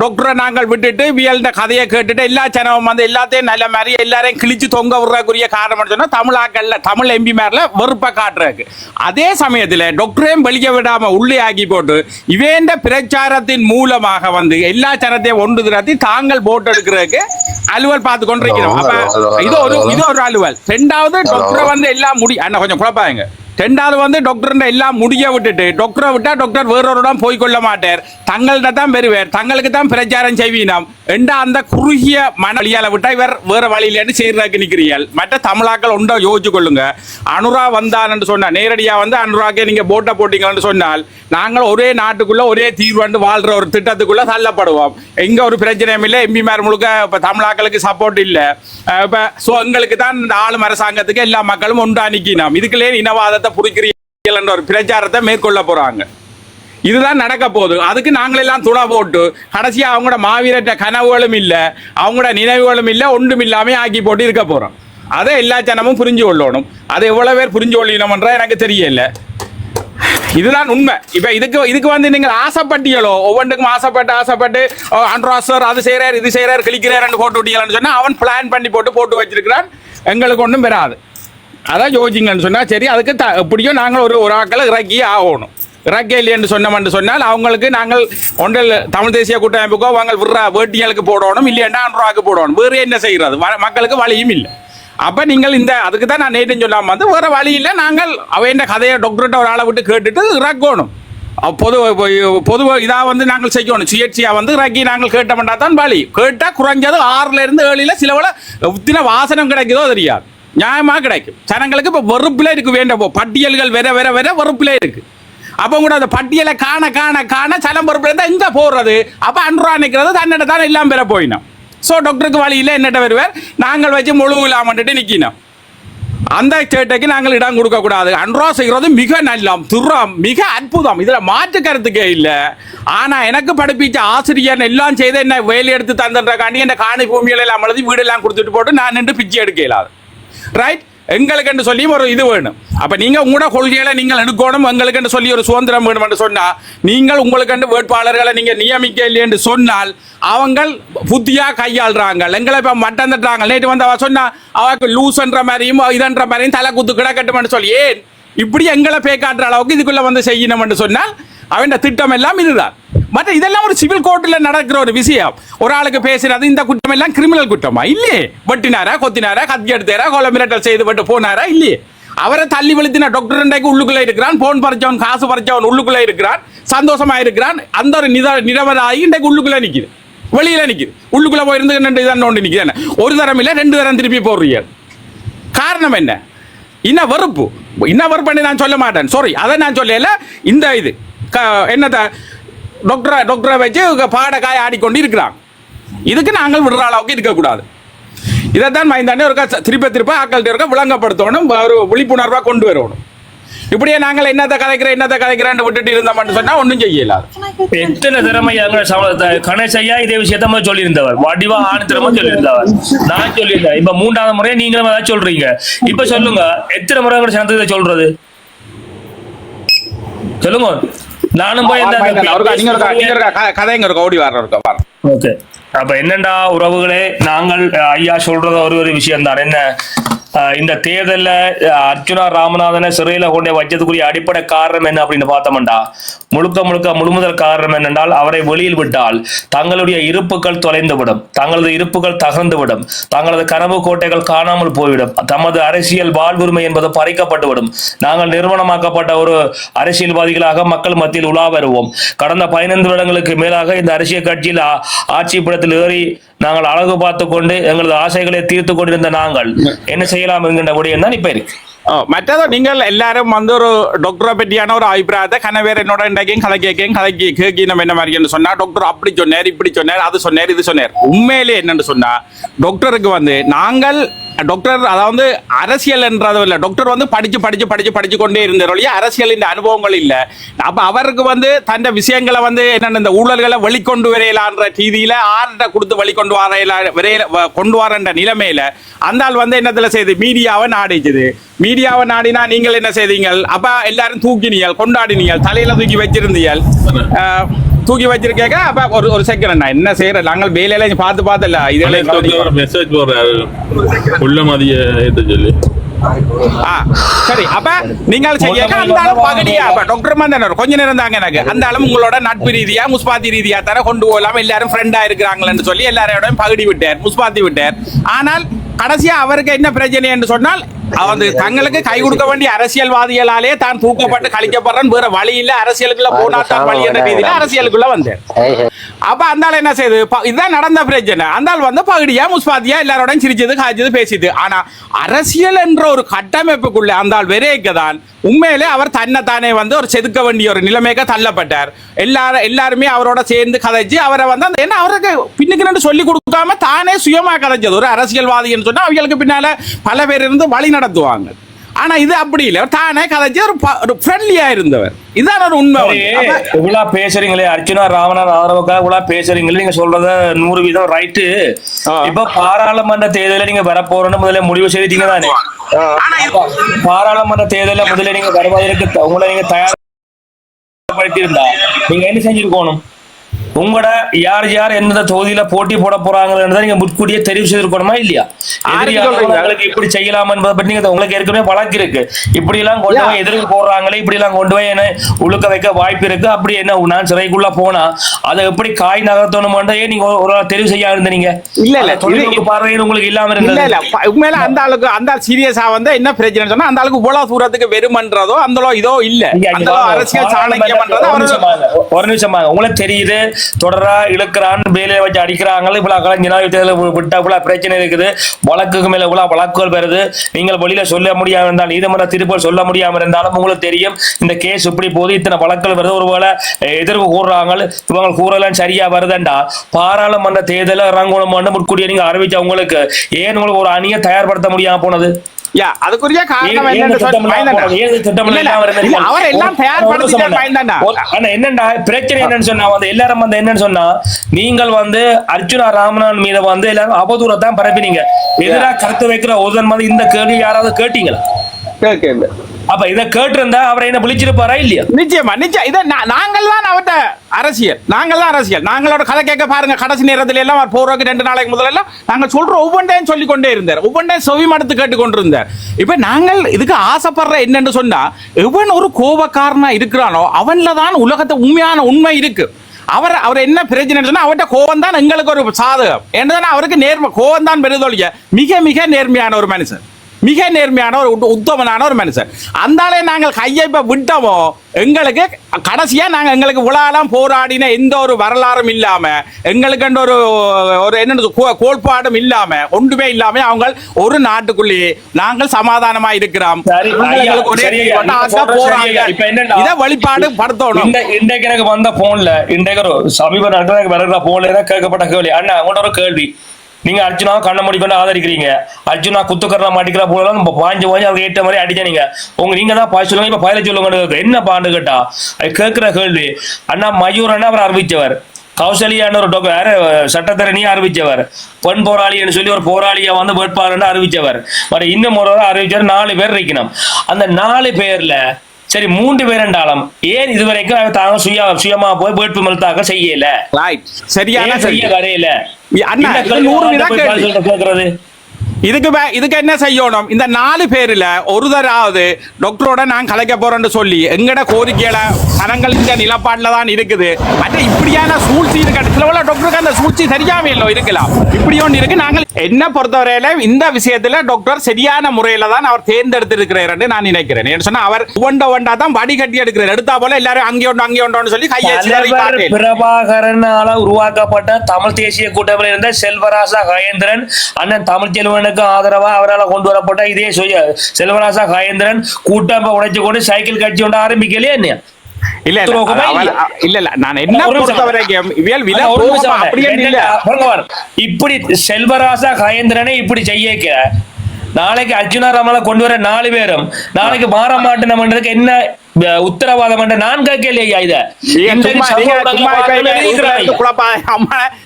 டாக்டரை நாங்கள் விட்டுட்டு வியல்ட கதையை கேட்டுட்டு எல்லா சேனலும் வந்து எல்லாத்தையும் நல்ல மாதிரி எல்லாரையும் கிழிச்சு தொங்க விடுறதுக்குரிய காரணம் சொன்னா தமிழாக்கள்ல தமிழ் எம்பி மேல வெறுப்பை காட்டுறதுக்கு. அதே சமயத்தில் டாக்டரையும் வெளியே விடாம உள்ளே ஆக்கி போட்டு இவேண்ட பிரச்சாரத்தின் மூலமாக வந்து எல்லா சேனத்தையும் ஒன்று திரட்டி தாங்கள் போட்டு எடுக்கிறதுக்கு அலுவல் பார்த்து கொண்டிருக்கிறோம். அப்ப இது ஒரு அலுவல். ரெண்டாவது டாக்டரை வந்து எல்லாம் அண்ணா கொஞ்சம் குழப்பாங்க. ரெண்டாவது வந்து டாக்டர் எல்லாம் முடிய விட்டுட்டு டாக்டரை விட்டா டாக்டர் வேறொருடம் போய் கொள்ள மாட்டார், தங்கள்கிட்ட தான் பெறுவார், தங்களுக்கு தான் பிரச்சாரம் செய்வீனம் என்றா அந்த குறுகிய மனவழியால விட்டா இவர் வேற வழியிலேன்னு செய்யறதுக்கு நிற்கிறீர்கள். மற்ற தமிழாக்கள் உண்டோ யோசிச்சு கொள்ளுங்க. அனுரா வந்தான்னு சொன்னா நேரடியா வந்து அனுராக்கே நீங்க போட்டை போட்டீங்கன்னு சொன்னால் நாங்கள் ஒரே நாட்டுக்குள்ள ஒரே தீர்வு வாழ்ற ஒரு திட்டத்துக்குள்ள தள்ளப்படுவோம். எங்க ஒரு பிரச்சனையும் இல்லை, எம்பி மேர் முழுக்க இப்ப தமிழாக்களுக்கு சப்போர்ட் இல்லை. இப்ப சோ எங்களுக்கு தான் இந்த ஆளும் அரசாங்கத்துக்கு எல்லா மக்களும் ஒன்றா நிக்கணும், இதுக்குள்ளே இனவாதத்தை புரிக்கிறீர்கள் என்ற ஒரு பிரச்சாரத்தை மேற்கொள்ள போறாங்க. இதுதான் நடக்க போகுது. அதுக்கு நாங்களெல்லாம் துணை போட்டு கடைசியா அவங்களோட மாவீரற்ற கனவுகளும் இல்லை, அவங்களோட நினைவுகளும் இல்லை, ஒன்றும் இல்லாம ஆக்கி போட்டு இருக்க போறோம். அதை எல்லா ஜனமும் புரிஞ்சு கொள்ளணும். அது எவ்வளவு பேர் புரிஞ்சு கொள்ளணும்ன்ற எனக்கு தெரியல. இதுதான் உண்மை. இப்ப இதுக்கு வந்து நீங்கள் ஆசைப்பட்டீங்களோ, ஒவ்வொன்றுக்கும் ஆசைப்பட்டு அன்ரா சார் அது செய்யறாரு இது செய்யறாரு கிளிக்கிறாரு போட்டு விட்டீங்கன்னு சொன்னா அவன் பிளான் பண்ணி போட்டு வச்சிருக்கிறான். எங்களுக்கு ஒன்றும் பெறாது. அதான் யோசிங்கன்னு சொன்னா சரி. அதுக்கு எப்படியும் நாங்கள் ஒரு ஆக்களை இறக்கி ஆகணும். இறக்கே இல்லைன்னு சொன்னால் அவங்களுக்கு நாங்கள் ஒன்றில் தமிழ் தேசிய கூட்டமைப்புக்கோ வாங்க விடுற வேட்டிகளுக்கு போடணும், இல்லையா அன்றாக்கு போடணும். வேறு என்ன செய்யறது? மக்களுக்கு வழியும் இல்லை. அப்ப நீங்கள் அதுக்கு தான் நான் நேற்று சொல்லாம வந்து வேற வழி இல்லை. நாங்கள் அவைய கதையை டாக்டர்கிட்ட ஒரு ஆளை விட்டு கேட்டுட்டு இறக்கணும். பொது இதா வந்து நாங்கள் செய்யணும். சுயேட்சையா வந்து இறக்கி நாங்கள் கேட்டோம்னா தான் வழி. கேட்டா குறைஞ்சது 6ல இருந்து 7 சிலவள எத்தனை வாசனம் கிடைக்குதோ தெரியாது, நியாயமா கிடைக்கும். ஜனங்களுக்கு இப்ப வெறுப்புல இருக்கு, வேண்ட பட்டியல்கள் வேற வெறுப்புல இருக்கு. அப்ப கூட அந்த பட்டியலை காண சலம் பொறுப்புல இருந்தா எங்க போடுறது? அப்ப அன்றா நிக்கிறது தன்னிட தான் எல்லாம் பெற போயினோம். ஸோ டாக்டருக்கு வழியில் என்னட்ட வருவார், நாங்கள் வச்சு முழு இல்லாமட்டு நிற்கணும். அந்த சேட்டைக்கு நாங்கள் இடம் கொடுக்க கூடாது. அன்றா செய்கிறது மிக நல்லம் துறம் மிக அற்புதம், இதுல மாற்று கருத்துக்கே இல்லை. ஆனா எனக்கு படிப்பிச்ச ஆசிரியர் எல்லாம் செய்த என்ன வேலை எடுத்து தந்துடுறக்காண்டி என்ன காணி பூமிகள் எல்லாம் எழுதி வீடெல்லாம் கொடுத்துட்டு போட்டு நான் நின்று பிச்சை எடுக்க இயலாது. ரைட்? எங்களுக்கு என்று சொல்லி ஒரு இது வேணும். அப்ப நீங்க உங்களோட கொள்கைகளை நீங்கள் எடுக்கணும். எங்களுக்கு என்று சொல்லி ஒரு சுதந்திரம் வேணும் என்று சொன்னா நீங்கள் உங்களுக்கு வேட்பாளர்களை நீங்க நியமிக்க இல்லை என்று சொன்னால் அவங்க புத்தியா கையாளுறாங்க. எங்களை இப்ப மட்டம் தட்டுறாங்க. நேற்று வந்து அவ சொன்னா அவருக்கு லூஸ்ன்ற மாதிரியும் இதன்ற மாதிரியும் தலை குத்து கிடக்கட்டும் சொல்லி ஏன் இப்படி எங்களை பேக்காட்டுற அளவுக்கு இதுக்குள்ள வந்து செய்யணும் என்று சொன்னால் அவன் திட்டம் எல்லாம் இதுதான். மற்ற இதெல்லாம் ஒரு சிவில் கோர்ட்ல நடக்கிற ஒரு விஷயம். ஒரு ஆளுக்கு பேசுறது இந்த குற்றம் எல்லாம் கிரிமினல் குற்றமா? இல்லையே. வெட்டினாரா, கொத்தினாரா, கத்தி எடுத்தாரா, கொலை மிரட்டல் செய்து விட்டு போனாரா? இல்லையே. அவரை தள்ளி வெளுத்தின டாக்டர் உள்ளுக்குள்ள இருக்கிறான், போன் பறிச்சவன் காசு பறிச்சவன் உள்ளுக்குள்ள இருக்கிறான், சந்தோஷமா இருக்கிறான். அந்த ஒரு நிரவராகி இன்றைக்கு உள்ளுக்குள்ள நிக்குது, வெளியில நிக்குது. உள்ளுக்குள்ள போயிருந்து நிக்குது. ஒரு தரம் இல்ல 2 தரம் திருப்பி போடுறீங்க. காரணம் என்ன? இன்ன வெறுப்பு நான் சொல்ல மாட்டேன். சாரி, அதை நான் சொல்லல. இந்த இது என்னத டாக்டரை வச்சு பாடக்காய் ஆடிக்கொண்டு இருக்கிறாங்க. இதுக்கு நாங்கள் விடுற அளவுக்கு இருக்கக்கூடாது. இதைத்தான் மைந்தானே ஒரு திருப்ப ஆக்கள்கிட்ட இருக்க விளங்கப்படுத்தணும், ஒரு விழிப்புணர்வா கொண்டு வரணும். இப்படியே நாங்கள் என்னத்தை கலைக்கிறேன் விட்டுட்டு இருந்தோம்னு சொன்னா ஒன்றும் செய்யலாது. எத்தனை திறமையாக கணேசையா இதே விஷயத்த சொல்லியிருந்தவர், வடிவா ஆணித்தரமா சொல்லியிருந்தவர், நான் சொல்லியிருந்தேன். இப்ப 3வது முறையை நீங்களும் ஏதாவது சொல்றீங்க. இப்ப சொல்லுங்க, எத்தனை முறை கூட சேர்ந்து சொல்றது சொல்லுங்க. நானும் போய் கதைங்க ஓடி வர. ஓகே, அப்ப என்னண்டா உறவுகளே, நாங்கள் ஐயா சொல்றது ஒரு விஷயம் தான். என்ன, இந்த தேர்தல்ல அர்ச்சுனா ராமநாதனை சிறையில கொண்டே வச்சதுக்குரிய அடிப்படை காரணம் என்ன அப்படின்னு பார்த்தோம்டா, முழுமுதல் காரணம் என்னென்றால் அவரை வெளியில் விட்டால் தங்களுடைய இருப்புகள் தொலைந்துவிடும், தங்களது இருப்புகள் தகர்ந்துவிடும், தங்களது கனவு கோட்டைகள் காணாமல் போய்விடும், தமது அரசியல் வாழ்வுரிமை என்பது பறிக்கப்பட்டுவிடும். நாங்கள் நிறுவனமாக்கப்பட்ட ஒரு அரசியல்வாதிகளாக மக்கள் மத்தியில் உலா வருவோம். கடந்த 15 வருடங்களுக்கு மேலாக இந்த அரசியல் கட்சியில் ஆட்சி படத்தில் ஏறி நாங்கள் அழகு பார்த்து கொண்டு எங்களது ஆசைகளை தீர்த்து கொண்டிருந்த நாங்கள் என்ன செய்யலாம் என்கின்ற விடயம் தான் இப்ப இருக்கு. மற்றதோ நீங்கள் எல்லாரும் வந்து ஒரு டாக்டரை பற்றியான ஒரு அபிப்பிராயத்தை கனவேர் என்னோட இன்றைக்கும் கதைக்கு கேட்கணும் என்ன மாதிரி சொன்னா, டாக்டர் அப்படி சொன்னார், இப்படி சொன்னார், அது சொன்னார், இது சொன்னார். உண்மையிலே என்னன்னு சொன்னா, டாக்டருக்கு வந்து நாங்கள் டாக்டர் அதாவது அரசியல் என்றதும் இல்லை, டாக்டர் வந்து படிச்சு கொண்டே இருந்தார், அரசியல் அனுபவங்கள் இல்லை. அப்ப அவருக்கு வந்து தன் விஷயங்களை வந்து என்னென்ன இந்த ஊழல்களை வெளிக்கொண்டு வரையலான்ற ரீதியில ஆர்ட்ட கொடுத்து கொண்டு வரன்ற நிலைமையில அந்த ஆள் வந்து என்னத்துல செய்து மீடியாவை நாடிச்சுது. மீடியாவை நாடினா நீங்கள் என்ன செய்தீங்க? அப்ப எல்லாரும் தூக்கினீங்கள், கொண்டாடினீங்கள், தலையில தூக்கி வச்சிருந்தீங்கள். தூக்கி வச்சிருக்கேங்க. அப்ப ஒரு செகண்ட் நான் என்ன செய்யறேன், நாங்கள் வேலையில பார்த்தல இதெல்லாம் மெசேஜ் போடுறாரு உள்ள மதிய ஏத்த சொல்லி. சரி, அப்ப நீங்கள் செய்ய அந்த ஆளு பகடியா டாக்டர் மந்தனர் கொஞ்ச நேரம் தாங்க எனக்கு அந்த ஆளும் உங்களோட நட்பு ரீதியா முஸ்பாத்தி ரீதியா தானே கொண்டு போகலாம், எல்லாரும் ஃப்ரெண்டா இருக்கிறாங்களேன்னு சொல்லி எல்லாரோடையும் பகடி விட்டார், முஸ்பாத்தி விட்டார். ஆனால் கடைசியா அவருக்கு என்ன பிரச்சனை என்று சொன்னால் அவரு தங்களுக்கு கை கொடுக்க வேண்டிய அரசியல்வாதிகளாலே தான் தூக்கப்பட்டு கழிக்கப்படுறேன், வேற வழி இல்ல, அரசியலுக்குள்ள போனா தான் வழி என்ற ரீதியில அரசியலுக்குள்ள வந்தேன். அப்ப அந்த ஆள் என்ன செய்யுது, இதுதான் நடந்த பிரச்சனை. அந்த ஆள் வந்து பகுதியா முஸ்பாத்தியா எல்லாரோடையும் சிரிச்சது காய்ச்சது பேசிது. ஆனா அரசியல் என்ற ஒரு கட்டமைப்புக்குள்ள அந்த ஆள் விரைக்கதான் உண்மையிலே அவர் தன்னைத்தானே வந்து ஒரு செதுக்க வேண்டிய ஒரு நிலைமைக்கு தள்ளப்பட்டார். எல்லாருமே அவரோட சேர்ந்து கதைச்சு அவரை வந்து அந்த என்ன அவருக்கு பின்னுக்கு சொல்லி கொடுக்காம தானே சுயமா கதைச்சது. ஒரு அரசியல்வாதின்னு சொன்னா அவங்களுக்கு பின்னால பல பேர் இருந்து வழி நடத்துவாங்க. ஆனா இது அப்படி இல்லை, தானே கதைச்சு ஒரு ஃப்ரெண்ட்லியா இருந்தவர். இதான் ஒரு உண்மை. இவ்வளோ பேசுறீங்களே அர்ச்சுனா ராமநாத் ஆதரவுக்காக இவ்வளோ பேசுறீங்களே, நீங்க சொல்றத 100% ரைட்டு. இப்ப பாராளுமன்ற தேர்தலில் நீங்க வரப்போறோம்னு முதல்ல முடிவு செய்தீங்க தானே? பாராளுமன்ற தேர்தலில் முதல்ல நீங்க வருவதற்கு உங்களை நீங்க தயார்படுத்தியிருந்தா நீங்க என்ன செஞ்சிருக்கணும்? உங்களோட யார் யார் எந்த தொகுதியில போட்டி போட போறாங்கன்றத நீங்க முன்கூட்டியே தெரிவு செய்திருக்கணுமா இல்லையா? இப்படி செய்யலாம் என்பதை பற்றி நீங்க உங்களுக்கு ஏற்கனவே வழக்கு இருக்கு. இப்படி எல்லாம் கொண்டு போய் எதிர்ப்பு போடுறாங்களே, இப்படி எல்லாம் கொண்டு போய் என்ன உழுக்க வைக்க வாய்ப்பு இருக்கு. அப்படி என்ன நான் சிறைக்குள்ள போனா அதை எப்படி காய் நகர்த்தணும் நீங்க ஒரு தெரிவு செய்ய இருந்தீங்க? இல்ல இல்ல தொழில்நுட்ப பார்வையில் உங்களுக்கு இல்லாம இருந்தது. உண்மையில அந்த ஆளுக்கு அந்த சீரியஸா வந்து என்ன பிரச்சனை சொன்னா அந்த ஆளுக்கு இவ்வளவு தூரத்துக்கு வெறுமன்றதோ அந்த இதோ இல்ல, அரசியல் சாணக்கியம் பண்றதோ. ஒரு நிமிஷமா உங்களுக்கு தெரியுது, தொடரா இழுக்கிறான், வேலையை வச்சு அடிக்கிறாங்க, இவ்வளவு ஜனாதிபதி விட்டா இவ்வளவு பிரச்சனை இருக்குது, வழக்குக்கு மேல இவ்வளவு வழக்குகள் வருது. நீங்கள் வெளியில சொல்ல முடியாம இருந்தால், நீதிமன்ற தீர்ப்புகள் சொல்ல முடியாம இருந்தாலும் உங்களுக்கு தெரியும் இந்த கேஸ் இப்படி போது, இத்தனை வழக்குகள் வருது. ஒருவேளை எதிர்ப்பு கூறுறாங்க, இவங்க கூறலாம் சரியா வருதுண்டா பாராளுமன்ற தேர்தல இறங்கணும் முன்கூட்டியே நீங்க அறிவிச்ச உங்களுக்கு ஏன் உங்களுக்கு ஒரு அணியை தயார்படுத்த முடியாம போனது? அதுக்குரிய காரணம் என்னன்னா பிரச்சனை என்னன்னு சொன்னா வந்து எல்லாரும் வந்து என்னன்னு சொன்னா நீங்கள் வந்து அர்ச்சுனா ராமநாதன் மீது வந்து எல்லாரும் அவதூறத்தான் பரப்பினீங்க. எதிராக கருத்து வைக்கிற ஒருவன் வந்து இந்த கேள்வி யாராவது கேட்டீங்களா? அப்ப இதை கேட்டிருந்தா அவரை என்ன விழிச்சிருப்பாரா இல்லையா? நிச்சயமா நிச்சயம். இதை நாங்கள் தான் அவட்ட அரசியல், நாங்கள் தான் அரசியல். நாங்களோட கதை கேட்க பாருங்க, கடைசி நேரத்துல எல்லாம் போறதுக்கு 2 நாளைக்கு முதல்ல நாங்கள் சொல்றோம் ஒவ்வொன்றையும் சொல்லி கொண்டே இருந்தார், ஒவ்வொன்றையும் செவி மடுத்து கேட்டு கொண்டிருந்தார். இப்ப நாங்கள் இதுக்கு ஆசைப்படுற என்னன்னு சொன்னா, எவன் ஒரு கோபக்காரனா இருக்கிறானோ அவன்ல தான் உலகத்தை உண்மை இருக்கு. அவர் என்ன பிரச்சனை சொன்னா அவர்கிட்ட கோவம் தான் எங்களுக்கு ஒரு சாதகம். என்னன்னா அவருக்கு நேர்மை கோவம் தான் பெருதொழிய மிக மிக நேர்மையான ஒரு மனுஷன், மிக நேர்மையான ஒரு உத்தமனான ஒரு மனுஷன். அந்தாலே நாங்கள் கையை இப்ப விட்டோமோ எங்களுக்கு கடைசியா நாங்க எங்களுக்கு உலகம் போராடின எந்த ஒரு வரலாறும் இல்லாம எங்களுக்கு ஒரு என்ன கோட்பாடும் இல்லாம ஒன்றுமே இல்லாம அவங்க ஒரு நாட்டுக்குள்ளேயே நாங்கள் சமாதானமா இருக்கிறோம். இதை வழிபாடு படுத்தணும். இன்றைக்கு எனக்கு வந்த போன்ல இன்றைக்கு ஒரு சமீப நாட்கள் வருகிற போன்ல கேட்கப்பட்ட கேள்வி, அண்ணா உங்களோட ஒரு கேள்வி, நீங்க அர்ஜுனாவை கண்ண மூடிக்கொண்டு ஆதரிக்கிறீங்க, அர்ஜுனா குத்துக்கரண மாட்டிக்கிற போல பாஞ்சு அவங்க ஏற்ற மாதிரி அடிச்சீங்க, நீங்க தான் பாய் சொல்லுங்க, இப்ப பயில சொல்லுங்க என்ன பாண்டு கேட்டா கேட்கிற கேள்வி, அண்ணா மயூர் அண்ணா அவர் அறிவிச்சவர், கௌசல்யான ஒரு சட்டத்தரணியை அறிவிச்சவர், பெண் போராளின்னு சொல்லி ஒரு போராளியை வந்து வேட்பாளர் அறிவிச்சவர், இன்னும் ஒரு அறிவிச்சவர், 4 பேர் இருக்கணும். அந்த 4 பேர்ல சரி 3 பேர் என்றாலும் ஏன் இதுவரைக்கும் தாங்க சுயமா போய் வேட்புமனு தாக்கல் செய்யல, சரியான செய்ய வரையில கேட்கறது? இதுக்கு என்ன செய்யணும்? இந்த 4 பேர்ல ஒருத்தராவது டாக்டரோட நான் கலைக்க போறேன்னு சொல்லி எங்கட கோரிக்கையில கரங்கள் இந்த நிலப்பாட்டுல தான் இருக்குது. மற்ற இப்படியான சூழ்ச்சி இருக்கு, சில டாக்டருக்கு அந்த சூழ்ச்சி சரியாவே இல்லை இருக்கலாம், இப்படி ஒன்று இருக்கு. நாங்கள் என்ன பொறுத்தவரையில இந்த விஷயத்துல டாக்டர் சரியான முறையில தான் அவர் தேர்ந்தெடுத்திருக்கிறார் நான் நினைக்கிறேன். ஏன்னு சொன்னா அவர் ஒண்டா தான் வடி கட்டி எடுக்கிறார், எடுத்தா போல எல்லாரும் அங்கே ஒன்று சொல்லி கையை பிரபாகரனால உருவாக்கப்பட்ட தமிழ் தேசிய கூட்டமைப்பில் இருந்த செல்வராசா கயேந்திரன் அண்ணன் தமிழ் செல்வனுக்கு ஆதரவா அவரால் கொண்டு வரப்பட்ட இதே செல்வராசா கயேந்திரன் கூட்டம் உடைச்சு கொண்டு சைக்கிள் கட்சி ஒன்று ஆரம்பிக்கலையே என்ன? இப்படி செல்வராசா கயேந்திரனை இப்படி செய்ய நாளைக்கு அர்ஜுனா ராமனை கொண்டு வர 4 பேரும் நாளைக்கு மாற மாட்டேன் என்ன உத்தரவாதம் என்ற நான் கேட்கலையா இத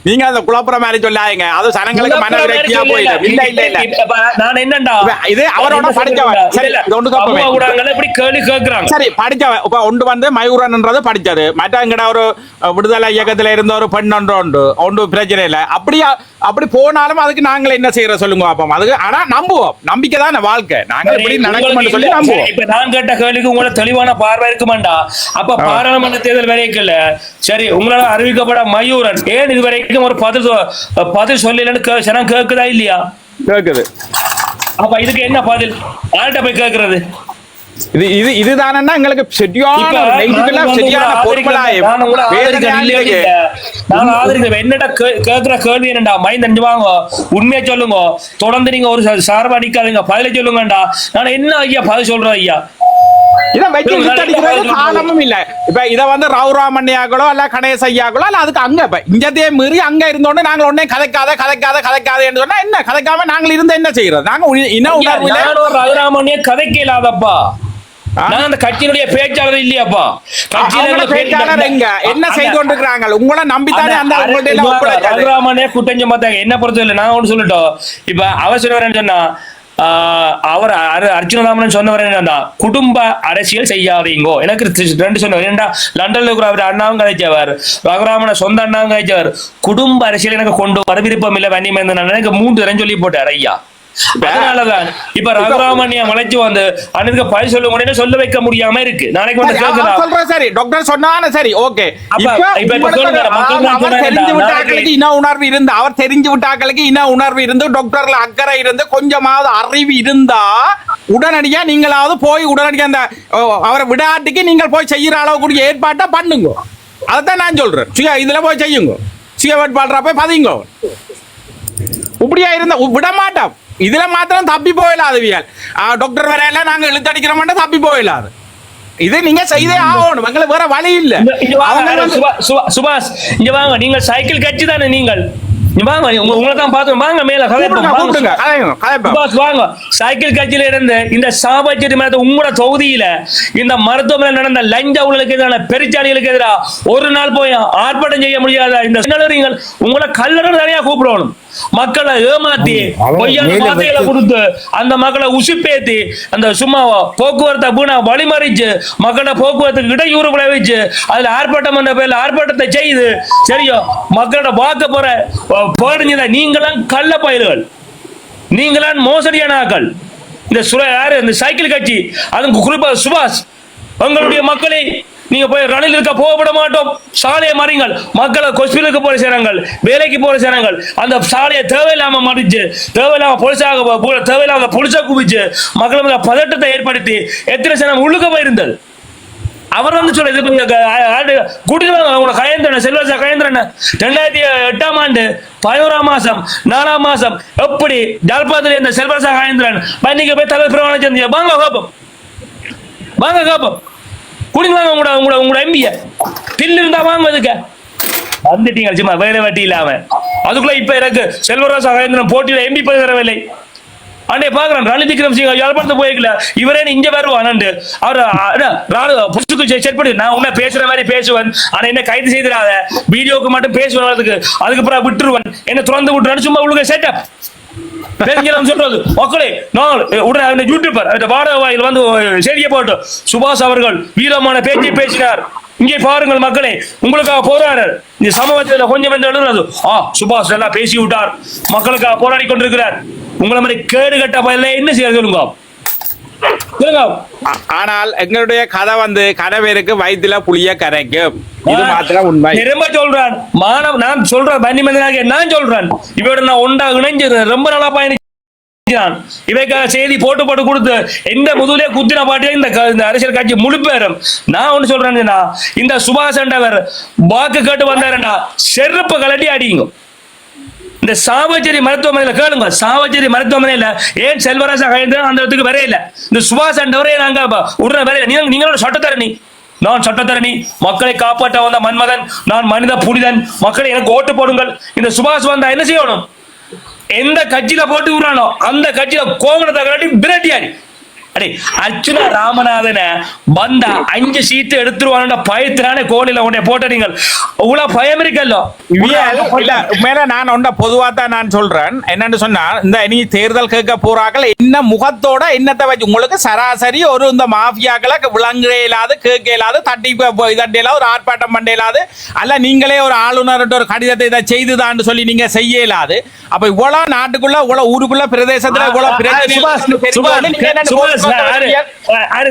நீங்க அந்த குழப்பற மாதிரி சொல்லாதீங்க, அது சனங்களுக்கு மன விரக்தியா போயிடும். இல்ல இல்ல இல்ல நான் என்னண்டா இது அவரோட படிச்சவன். சரி இப்படி கேள்வி கேட்கறாங்க. சரி படிச்சவன் இப்ப ஒன்று வந்து மயூரன்ன்றது படிச்சது, மற்ற எங்கட ஒரு விடுதலை இயக்கத்துல இருந்த ஒரு பெண் ஒன்று பிரச்சனை இல்லை. அப்படி போனாலும் அதுக்கு நாங்கள் என்ன செய்யற சொல்லுங்க பாப்போம். அதுக்கு ஆனா நம்புவோம், நம்பிக்கை தான் வாழ்க்கை. நாங்கள் இப்படி நடக்கும் சொல்லி நம்புவோம். இப்ப நான் கேட்ட கேள்விக்கு உங்களை தெளிவான பார்வை இருக்குமாண்டா? அப்ப பாராளுமன்ற தேர்தல் வரைக்கும் சரி உங்களால அறிவிக்கப்பட மயூரன் ஏன் இது வரைக்கும் ஒரு பதில் சொல்லலன்னு ஜனம் கேக்குதா இல்லையா? கேக்குது. அப்ப இதுக்கு என்ன பதில்? யார்கிட்ட போய் கேக்குறது? இதுதானே எங்களுக்கு சரியான என்னடா கேக்குற கேள்வி என்னடா? மைண்ட் வாங்க, உண்மையை சொல்லுங்க. தொடர்ந்து நீங்க ஒரு சார்பா அடிக்காதீங்க, பதில சொல்லுங்கடா. நான் என்ன ஐயா பதில் சொல்றேன் ஐயா? காரணமும் இல்ல. இப்ப இத வந்து ரவுராமண்யாக்களோ அல்ல கணேச ஐயாக்களோ அல்ல அதுக்கு அங்க இப்ப இங்கதே மீறி அங்க இருந்தோன்னு நாங்க உடனே கதைக்காத சொன்னா என்ன கதைக்காம நாங்க இருந்த என்ன செய்யறது? நாங்க இன உணர்வு ரவுராமண்யா கதைக்க இல்லாதப்பா. நான் அந்த கட்சியினுடைய பேச்சாளர் இல்லையாப்பா. பேச்சாளர் எங்க என்ன செய்து கொண்டிருக்கிறாங்க? உங்களை நம்பித்தானே அந்த ரவுராமண்யா குட்டஞ்சம் பார்த்தாங்க. என்ன பொறுத்தவரை நான் ஒண்ணு சொல்லட்டும். இப்ப அவர் சொல்லுவாருன்னு சொன்னா அவர் அர்ஜுனராமன் சொன்னவர் என்னன்னா குடும்ப அரசியல் செய்யாதீங்கோ. எனக்கு ரெண்டு சொன்னவர் ஏன்டா லண்டன்ல இருக்கிற அவர் அண்ணாவும் கதைச்சவர், ரகுராமன சொந்த அண்ணாவும் கதைச்சவர். குடும்ப அரசியல் எனக்கு கொண்டு வர விருப்பம் இல்லை வன்னிமேந்தன் எனக்கு 3 தரம் சொல்லி போட்டார் ஐயா. அதனாலதான் இப்ப ரகுராமன்யா மலைச்சு வந்து அன்னைக்கு பதில் சொல்ல முடியும், சொல்ல வைக்க முடியாம இருக்கு. நாளைக்கு வந்து சொல்றேன் சரி டாக்டர் சொன்னானே சரி ஓகே. அவர் தெரிஞ்சு விட்டாக்களுக்கு இன உணர்வு இருந்து டாக்டர்ல அக்கறை இருந்து கொஞ்சமாவது அறிவு இருந்தா உடனடியா நீங்களாவது போய் உடனடியா அந்த அவரை விடாட்டிக்கு நீங்கள் போய் செய்யற அளவுக்கு ஏற்பாட்டா பண்ணுங்க. அதைத்தான் நான் சொல்றேன். சுய இதுல போய் செய்யுங்க, சுய வேட்பாளரா போய் பதிங்க. இப்படியா இருந்தா விட மாட்டோம். இதுல மாத்திரம் தப்பி போயிடாதுவியல். டாக்டர் வரையில நாங்க இழுத்தடிக்கிற மாட்டோம், தப்பி போயிடாது. இது நீங்க செய்தே ஆகணும், எங்களுக்கு வேற வழி இல்ல. சுபாஷ் இங்க வாங்க, நீங்க சைக்கிள் கட்சி தானே நீங்கள்? வாங்க உங்களை தான் பார்த்தோம், வாங்க மேல வாங்க. சைக்கிள் கட்சியில இருந்து இந்த சாபச்சேரி மரத்தை உங்களோட தொகுதியில இந்த மருத்துவமனை நடந்த லஞ்ச ஊழலுக்கு எதிரான பெருச்சாளிகளுக்கு எதிராக ஒரு நாள் போய் ஆர்ப்பாட்டம் செய்ய முடியாத இந்த நீங்கள் உங்களை கல்லறை தனியா கூப்பிடணும். மக்களை ஏமாத்தி பொய்யான வார்த்தைகளை கொடுத்து அந்த மக்களை உசுப்பேத்தி அந்த சும்மா போக்குவரத்தை பூனா வழிமறிச்சு மக்களை போக்குவரத்துக்கு இடையூறு விளைவிச்சு அதுல ஆர்ப்பாட்டம் என்ற பேர்ல ஆர்ப்பாட்டத்தை செய்து சரியோ மக்களோட வாக்க போற போடுங்க. நீங்களாம் கள்ள பயிர்கள், நீங்களாம் மோசடியான ஆக்கள். இந்த யாரு இந்த சைக்கிள் கட்சி அதுக்கு குறிப்பா சுபாஷ் உங்களுடைய மக்களை நீங்க போய் ரணில் இருக்க போகப்பட மாட்டோம். சாலையை மறிங்கள், மக்களை ஹாஸ்பிட்டலுக்கு போற சேரங்கள், வேலைக்கு போற சேரங்கள், அந்த சாலையை தேவையில்லாம மறிச்சு தேவையில்லாம பொலிசா குவிச்சு மக்களை மேல பதட்டத்தை ஏற்படுத்தி எத்தனை சேனம் உள்ளுக்க போயிருந்தது. அவர் வந்து சொல்ல கூட்டிட்டு கயந்திரன் செல்வராஜா கயந்திரன் 2008ஆம் ஆண்டு 11ஆம் மாசம் 4ஆம் மாசம் எப்படி ஜாழ்ப்பாணத்தில் இந்த செல்வராஜா கயந்திரன் பன்னிக்கு போய் தலைவர் பிரமாணம் செஞ்சு வாங்க காப்போம் குடிங்க உங்களோட எம்பிய பில் இருந்தா வாங்க அதுக்கு வந்துட்டீங்க சும்மா வேலை வட்டி இல்லாம. அதுக்குள்ள இப்ப எனக்கு செல்வராஜா கயந்திரன் போட்டியில எம்பி பதவி தரவில்லை. அண்டே பாக்குறேன் ரணில் விக்ரமசிங்க யாழ்ப்பாணத்தை போய்க்கல இவரே இங்க வருவான் அவர் செட் பண்ணி நான் உன்ன பேசுற மாதிரி பேசுவேன். ஆனா என்ன கைது செய்திடாத, வீடியோக்கு மட்டும் பேசுவேன், அதுக்கப்புறம் விட்டுருவன், என்ன திறந்து விட்டுறான்னு சும்மா உள்ள செட்டப் சொல்றது. மக்களே நான் உடனே யூடியூபர் வாடகை வாயில் வந்து செய்தியை போட்டு சுபாஷ் அவர்கள் வீரமான பேச்சை பேசினார், இங்கே பாருங்கள் மக்களே உங்களுக்காக போராடுறார். இந்த சமூகத்தில் கொஞ்சம் எழுதுறது சுபாஷ் எல்லாம் பேசி விட்டார், மக்களுக்காக போராடி கொண்டிருக்கிறார். உங்களை மாதிரி கேடு கட்ட பயில என்ன செய்ய சொல்லுங்க. ஆனால் எங்களுடைய கதை வந்து கனவேருக்கு வயிற்றுல புளிய கரைக்கும். இது மாத்திரம் உண்மை. ரொம்ப சொல்றான் மாணவ, நான் சொல்றேன் பன்னிமந்தனாக நான் சொல்றேன் இவரோட நான் ஒன்றா இணைஞ்சு ரொம்ப நல்லா பயணிச்சான். இவைக்காக செய்தி போட்டு கொடுத்து எந்த முதலே குத்தின பாட்டியா இந்த அரசியல் கட்சி முழு பேரும். நான் ஒண்ணு சொல்றேன்னா இந்த சுபாஷ் என்றவர் வாக்கு கேட்டு வந்தாருன்னா செருப்பு கலட்டி அடிங்க. இந்த சாவச்சேரி மருத்துவமனையில கேளுங்க, சாவச்சேரி மருத்துவமனையில ஏன் செல்வராஜா கயந்திரன் அந்த இடத்துக்கு வரையில, இந்த சுபாஷ் என்றவரே நாங்க உடனே வரையில. நீங்களோட சட்டத்தரணி, நான் சட்டத்தரணி, மக்களை காப்பாற்ற வந்த மன்மதன், நான் மனித புனிதன், மக்களை எனக்கு ஓட்டு போடுங்கள். இந்த சுபாஷ் வந்தா என்ன செய்யணும்? எந்த கட்சியில போட்டு விடுறானோ அந்த கட்சியில கோமணத்தை கட்டி பிரட்டியாடி அடே அர்ச்சுனா ராமநாதனை வந்தா 5 சீட்டு எடுத்துருவாங்க பயத்தினானே கோணில உடனே போட்ட நீங்கள் இவ்வளவு பயம் இருக்கல்லோ. மேல நான் ஒன்றை பொதுவா தான் நான் சொல்றேன். என்னன்னு சொன்னா இந்த இனி தேர்தல் கேட்க போறாக்கள் என்ன முகத்தோட என்னத்தை வச்சு உங்களுக்கு சராசரி ஒரு இந்த மாஃபியாக்களை விளங்க இல்லாது கேட்க இல்லாது தட்டி இதண்டியெல்லாம் ஒரு ஆர்ப்பாட்டம் பண்ண இல்லாது அல்ல நீங்களே ஒரு ஆளுநர் ஒரு கடிதத்தை இதை செய்துதான்னு சொல்லி நீங்க செய்ய இயலாது. அப்ப இவ்வளவு நாட்டுக்குள்ள இவ்வளவு ஊருக்குள்ள பிரதேசத்துல இவ்வளவு